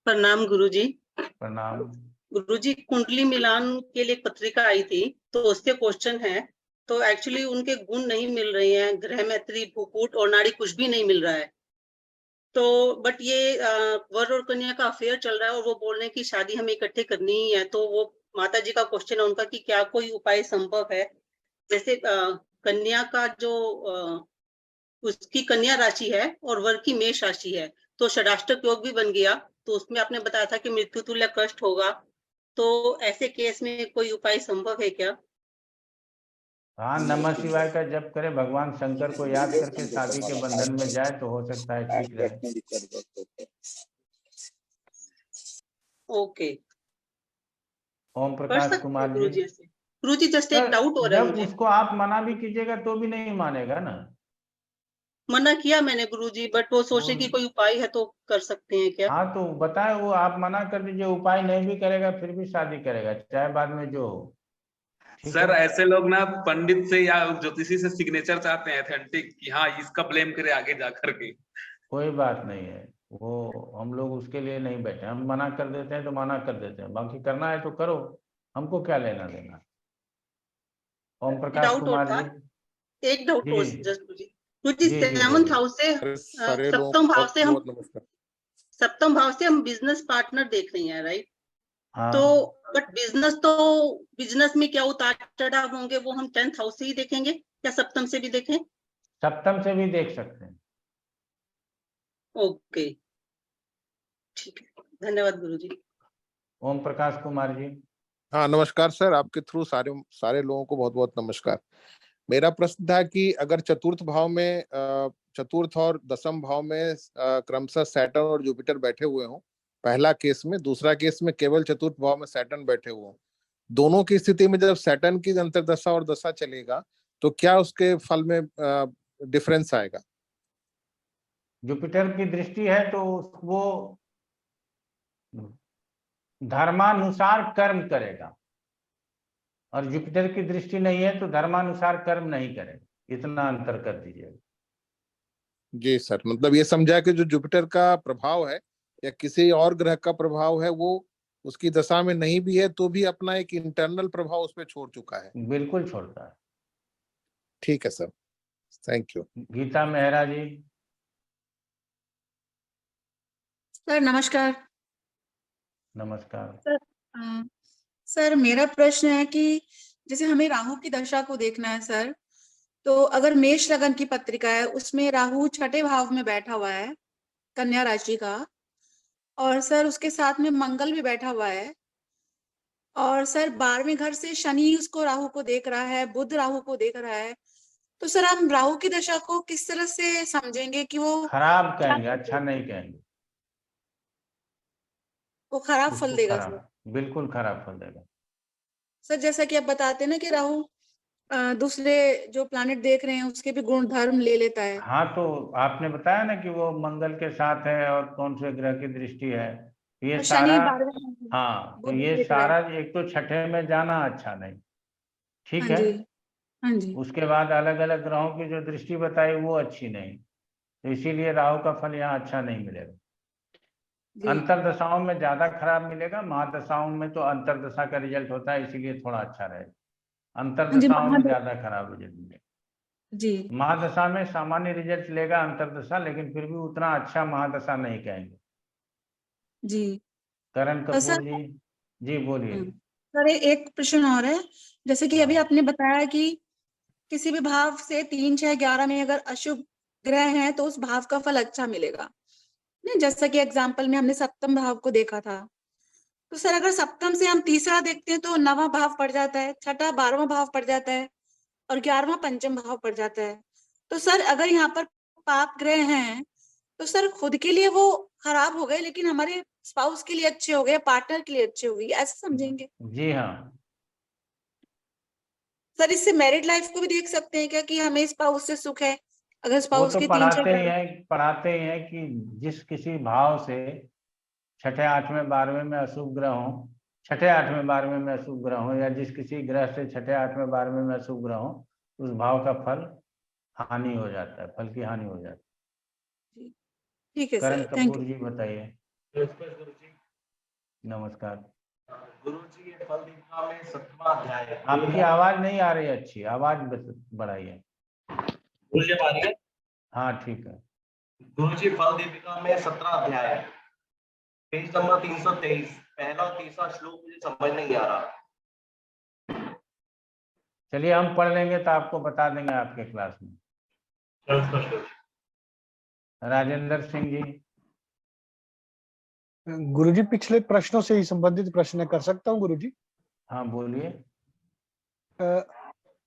प्रणाम गुरुजी। प्रणाम गुरुजी, कुंडली मिलान के लिए पत्रिका आई थी तो उसके क्वेश्चन है, तो एक्चुअली उनके गुण नहीं मिल रहे हैं, ग्रह मैत्री, भूकूट और नाड़ी कुछ भी नहीं मिल रहा है। तो बट ये वर और कन्या का अफेयर चल रहा है और वो बोल रहे हैं कि शादी हमें इकट्ठे करनी ही है। तो वो माता जी का क्वेश्चन है उनका कि क्या कोई उपाय संभव है? जैसे कन्या का जो उसकी कन्या राशि है और वर की मेष राशि है, तो षडाष्टक योग भी बन गया, तो उसमें आपने बताया था कि मृत्यु तुल्य कष्ट होगा, तो ऐसे केस में कोई उपाय संभव है क्या? हाँ, नमः शिवाय का जप करे, भगवान शंकर को याद करके शादी के बंधन में जाए तो हो सकता है ठीक रहे। ओके, ओम कर प्रकाश सकते हैं कुमार जी। गुरुजी ऐसे। गुरुजी जस्ट एक डाउट हो रहा है जब मुझे। उसको आप मना भी कीजिएगा तो भी नहीं मानेगा ना। मना किया मैंने गुरुजी, बट वो सोचे कि कोई उपाय है तो कर सकते हैं क्या? हाँ तो बताए, वो आप मना कर दीजिए, उपाय नहीं भी करेगा फिर भी शादी करेगा, चाहे बाद में जो हो। सर ऐसे लोग ना पंडित से या ज्योतिषी से सिग्नेचर चाहते हैं ऑथेंटिक, कि हाँ इसका ब्लेम करे आगे जा करके। कोई बात नहीं है, वो हम लोग उसके लिए नहीं बैठे, हम मना कर देते हैं तो मना कर देते हैं, बाकी करना है तो करो, हमको क्या लेना देना। ओम प्रकाश डाउट और कुमार था, जी। एक डाउट जी और जस्ट गुरुजी। गुरुजी जी जी सेवंथ बोलिए। हाउस से सारे लोगों सप्तम को भाव बहुत से हम बहुत नमस्कार। सप्तम भाव से हम बिजनेस पार्टनर देख रहे हैं, राइट? हाँ। तो बट बिजनेस में क्या उतार चढ़ाव होंगे वो हम 10th हाउस से ही देखेंगे या सप्तम से भी देखें? सप्तम से भी देख सकते हैं। ओके, ठीक है, धन्यवाद गुरुजी। ओम प्रकाश कुमार जी। हाँ नमस्कार सर, आपके थ्रू सारे सारे लोगों को बहुत बहुत नमस्कार। मेरा प्रश्न था कि अगर चतुर्थ भाव में चतुर्थ और दसम भाव में क्रमशः सैटर्न और जुपिटर बैठे हुए हों, पहला केस में, दूसरा केस में केवल चतुर्थ भाव में सैटर्न बैठे हुए हों, दोनों की स्थिति में जब सैटर्न की अंतर्दशा और दशा चलेगा तो क्या उसके फल में डिफरेंस आएगा? जुपिटर की दृष्टि है तो वो धर्मानुसार कर्म करेगा, और जुपिटर की दृष्टि नहीं है तो धर्मानुसार कर्म नहीं करेगा, इतना अंतर कर दीजिएगा। जी सर, मतलब ये समझा कि जो जुपिटर का प्रभाव है या किसी और ग्रह का प्रभाव है वो उसकी दशा में नहीं भी है तो भी अपना एक इंटरनल प्रभाव उस पर छोड़ चुका है। बिल्कुल छोड़ता है। ठीक है sir, thank you. Geeta Mehra ji. Sir नमस्कार। नमस्कार। सर मेरा प्रश्न है कि जैसे हमें राहु की दशा को देखना है सर, तो अगर मेष लगन की पत्रिका है उसमें राहु छठे भाव में बैठा हुआ है, कन्या राशि का, और सर उसके साथ में मंगल भी बैठा हुआ है, और सर 12वें घर से शनि उसको राहु को देख रहा है, बुध राहु को देख रहा है, तो सर हम राहु की दशा को किस तरह से समझेंगे कि वो खराब कहेंगे, अच्छा नहीं कहेंगे। वो खराब फल उसको देगा सर? खराब, बिल्कुल खराब फल देगा। सर जैसा कि आप बताते हैं ना कि राहु दूसरे जो प्लैनेट देख रहे हैं उसके भी गुण धर्म ले लेता है। हाँ तो आपने बताया ना कि वो मंगल के साथ है और कौन से ग्रह की दृष्टि है, ये शनि सारा। 12वें हाँ तो बुध ये देख रहा है। सारा, एक तो छठे में जाना अच्छा नहीं, ठीक हाँ है। जी, हाँ जी। उसके बाद अलग अलग ग्रहों की जो दृष्टि बताई वो अच्छी नहीं, तो इसीलिए राहु का फल यहाँ अच्छा नहीं मिलेगा। जी। अंतरदशाओं में ज्यादा खराब मिलेगा, महादशाओं में तो अंतरदशा का रिजल्ट होता है, इसीलिए थोड़ा अच्छा रहेगा। हाँ जी, अंतरदशाओं में ज्यादा खराब रिजल्ट मिलेगा। जी। महादशा में सामान्य रिजल्ट लेगा अंतरदशा, लेकिन फिर भी उतना अच्छा महादशा नहीं कहेंगे। जी। करण तो कपूर सर जी बोलिए। सर एक प्रश्न और है, जैसे कि अभी आपने बताया कि किसी भी भाव से 3, 6, 11 में अगर अशुभ ग्रह हैं तो उस भाव का फल अच्छा मिलेगा, नहीं? जैसा कि एग्जाम्पल में हमने सप्तम भाव को देखा था, तो सर अगर सप्तम से हम तीसरा देखते हैं तो 9वां भाव पड़ जाता है, छठा 12वां भाव पड़ जाता है, और 11वां पंचम भाव पड़ जाता है। तो सर अगर यहाँ पर पाप ग्रह हैं तो सर खुद के लिए वो खराब हो गए लेकिन हमारे स्पाउस के लिए अच्छे हो गए, पार्टनर के लिए अच्छे हो गए, ऐसे समझेंगे? जी हाँ। सर इससे मैरिड लाइफ को भी देख सकते हैं क्या कि हमें स्पाउस से सुख है अगर वो स्पाउस तो के 3, 6 पढ़ाते ही हैं कि जिस किसी भाव से छठे 8वें 12वें में अशुभ ग्रह हो, छठे 8वें 12वें में अशुभ ग्रह हो, या जिस किसी ग्रह से छठे 8वें 12वें में अशुभ ग्रह हो, उस भाव का फल हानि हो जाता है, फल की हानि हो जाती है। ठीक है करण सर, थैंक कपूर यू। जी बताइए। नमस्कार। गुरुजी ये फल दीपिका में 7वां अध्याय है। आपकी आवाज नहीं आ रही अच्छी, आवाज बढ़ाइए। गुरुजी आ रही है? हाँ ठीक है। गुरुजी फल दीपिका में 17 अध्याय है, पेज नंबर 323, पहला और तीसरा श्लोक मुझे समझ नहीं आ रहा। चलिए हम पढ़ लेंगे तो आपको बता देंगे आपके क्लास में। राजेंद्र सिंह जी। गुरुजी पिछले प्रश्नों से ही संबंधित प्रश्न कर सकता हूँ गुरुजी? हाँ बोलिए।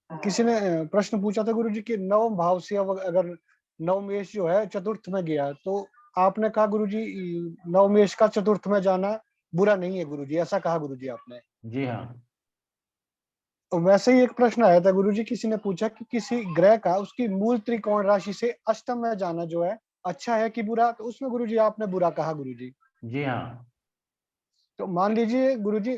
किसी ने प्रश्न पूछा था गुरुजी कि नवम भाव से अगर नवमेश जो है चतुर्थ में गया, तो आपने कहा गुरुजी नवमेश का चतुर्थ में जाना बुरा नहीं है गुरुजी, ऐसा कहा गुरुजी आपने। जी हाँ। तो वैसे ही एक प्रश्न आया था गुरुजी, किसी ने पूछा कि किसी ग्रह का उसकी मूल त्रिकोण राशि से अष्टम में जाना जो है अच्छा है कि बुरा, तो उसमें गुरुजी आपने बुरा कहा गुरुजी। जी हाँ। तो मान लीजिए गुरुजी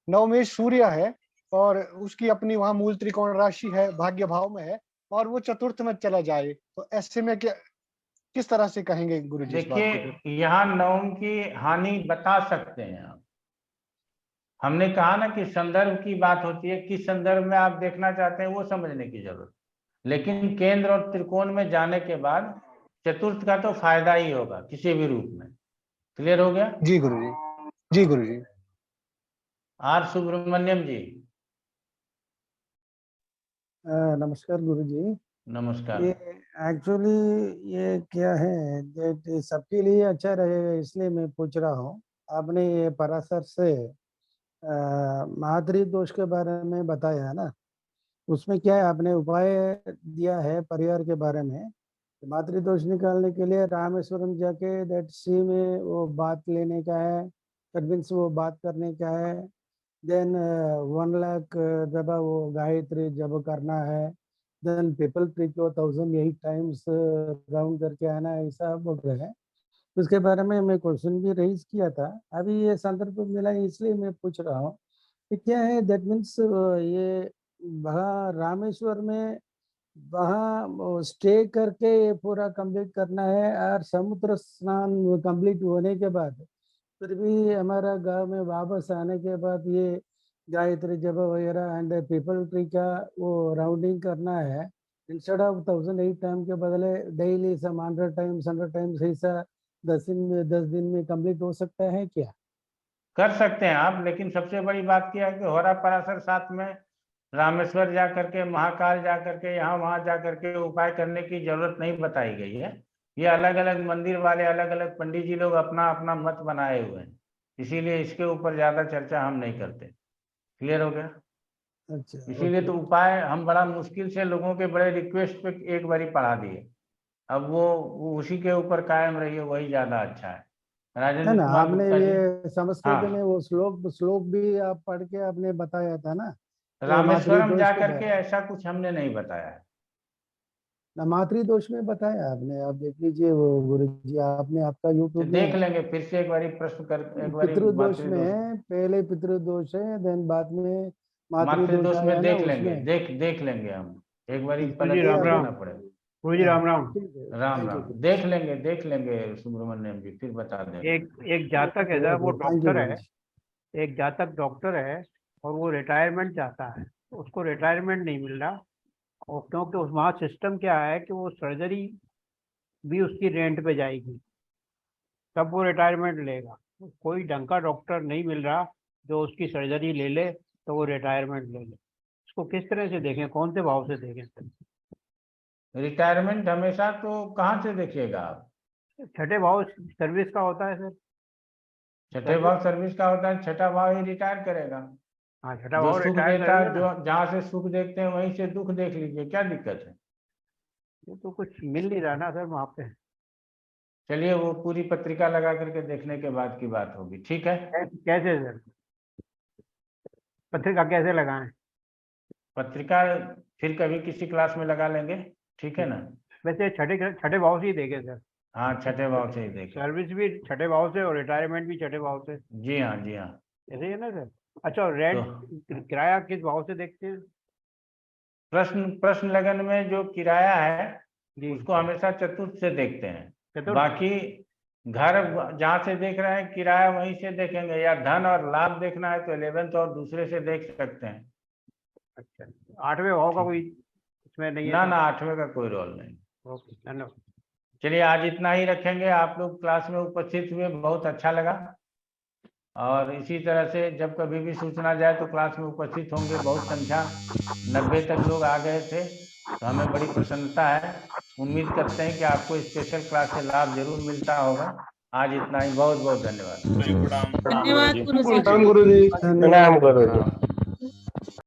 नवमेश सूर्य है और उसकी अपनी वहां मूल त्रिकोण राशि है, भाग्य भाव में है, और वो चतुर्थ में चला जाए, तो ऐसे में क्या किस तरह से कहेंगे गुरुजी इस बात को? देखिए यहाँ नवम की हानि बता सकते हैं आप। हमने कहा ना कि संदर्भ की बात होती है, किस संदर्भ में आप देखना चाहते हैं वो समझने की जरूरत। लेकिन केंद्र और त्रिकोण में जाने के बाद चतुर्थ का तो फायदा ही होगा किसी भी रूप में। क्लियर हो गया? जी गुरुजी। जी गुरुजी। आर सुब्रमण्यम जी। नमस्कार गुरुजी। नमस्कार। ये एक्चुअली ये क्या है कि सबके लिए अच्छा रहेगा, इसलिए मैं पूछ रहा हूँ। आपने ये पराशर से मातृ दोष के बारे में बताया है ना, उसमें क्या है आपने उपाय दिया है परिवार के बारे में। मातृ दोष निकालने के लिए रामेश्वरम जाके दैट सी में वो बात लेने का है, कन्विंस वो बात करने का है। देन 1 लाख जब वो गायत्री जब करना है, देन पीपल ट्री को 1008 टाइम्स राउंड करके आना है, ऐसा बोल रहे हैं। उसके बारे में मैं क्वेश्चन भी रेज किया था, अभी ये संदर्भ मिला इसलिए मैं पूछ रहा हूँ कि क्या है दैट मीन्स ये वहाँ रामेश्वर में वहाँ स्टे करके ये पूरा कंप्लीट करना है, और समुद्र स्नान कंप्लीट होने के बाद फिर भी हमारा गांव में वापस आने के बाद ये गायत्री जप वगैरह एंड पीपल ट्री का वो राउंडिंग करना है। इंस्टेड ऑफ 1008 टाइम के बदले डेली सम 100 टाइम्स ऐसा 10 दिन में कंप्लीट हो सकता है क्या? कर सकते हैं आप, लेकिन सबसे बड़ी बात क्या है कि होरा पराशर साथ में रामेश्वर जा करके, महाकाल जा करके, यहाँ वहां जा करके उपाय करने की जरूरत नहीं बताई गई है। ये अलग अलग मंदिर वाले अलग अलग पंडित जी लोग अपना अपना मत बनाए हुए हैं, इसीलिए इसके ऊपर ज्यादा चर्चा हम नहीं करते। क्लियर हो गया? अच्छा, इसीलिए तो उपाय हम बड़ा मुश्किल से लोगों के बड़े रिक्वेस्ट पे एक बारी पढ़ा दिए। अब वो उसी के ऊपर कायम रहिए, वही ज्यादा अच्छा है। है राजेंद्र ना, कुमार आपने गुप्ता जी। ये संस्कृत हाँ, में वो श्लोक भी आप पढ़ के आपने बताया था ना, रामेश्वरम जा के करके बारे में। ऐसा कुछ हमने नहीं बताया है। ना मातृदोष में बताया आपने, आप देख लीजिए वो गुरु जी, आपने आपका यूट्यूब देख में लेंगे फिर से एक बारी प्रश्न कर, एक बारी पितृदोष मातृदोष में पहले पितृदोष है, देन बाद में मातृदोष मातृदोष में आया ना, देख लेंगे, उसमें देख लेंगे हम एक बारी ठीक पलट है, के अभी देखना पड़ेगा। गुरुजी राम राम। ठीक है, राम थैंक यू राम। गुरु देख लेंगे सुब्रमण्यम जी, फिर बता देंगे। एक जातक है सर, वो थैंक यू डॉक्टर गुरु है, जी। एक जातक डॉक्टर है और वो रिटायरमेंट चाहता है, उसको रिटायरमेंट नहीं मिल रहा। और क्योंकि उस वहाँ सिस्टम क्या है कि वो सर्जरी भी उसकी रेंट पे जाएगी, तब वो रिटायरमेंट लेगा। कोई ढंग का डॉक्टर नहीं मिल रहा जो उसकी सर्जरी ले ले तो वो रिटायरमेंट ले ले। उसको किस तरह से देखें, कौन से भाव से देखें सर? रिटायरमेंट हमेशा तो कहाँ से देखिएगा आप? छठे भाव सर्विस का होता है सर। छठे भाव सर्विस का होता है, छठा भाव ही रिटायर करेगा। हाँ, छठा जो भाव सुख रिटायर देता है, करेगा जो ना। जहाँ से सुख देखते हैं वहीं से दुख देख लीजिए, क्या दिक्कत है? ये तो कुछ मिल नहीं रहा ना सर वहाँ पे। चलिए वो पूरी पत्रिका लगा करके देखने के बाद की बात होगी, ठीक है? कैसे सर, पत्रिका कैसे लगाएं? पत्रिका फिर कभी किसी क्लास में लगा लेंगे, ठीक है ना? वैसे छठे भाव से ही देखे सर। हाँ, छठे भाव से ही देखें। सर्विस भी छठे भाव से और रिटायरमेंट भी छठे भाव से। जी हाँ, जी हाँ। ऐसे ही है ना सर। अच्छा, और रेंट किराया किस भाव से देखते हैं? प्रश्न लगन में जो किराया है उसको हमेशा चतुर्थ से देखते हैं। बाकी घर जहाँ से देख रहे हैं किराया वहीं से देखेंगे, या धन और लाभ देखना है तो 11th और दूसरे से देख सकते हैं। अच्छा, 8वें भाव का कोई इसमें नहीं है? ना 8वें का कोई रोल नहीं। ओके, धन्यवाद। चलिए आज इतना ही रखेंगे। आप लोग क्लास में उपस्थित हुए, बहुत अच्छा लगा। और इसी तरह से जब कभी भी सूचना जाए तो क्लास में उपस्थित होंगे। बहुत संख्या 90 तक लोग आ गए थे, तो हमें बड़ी प्रसन्नता है। उम्मीद करते हैं कि आपको स्पेशल क्लास से लाभ जरूर मिलता होगा। आज इतना ही, बहुत बहुत धन्यवाद। धन्यवाद गुरुजी। प्रणाम गुरुजी। प्रणाम गुरुजी।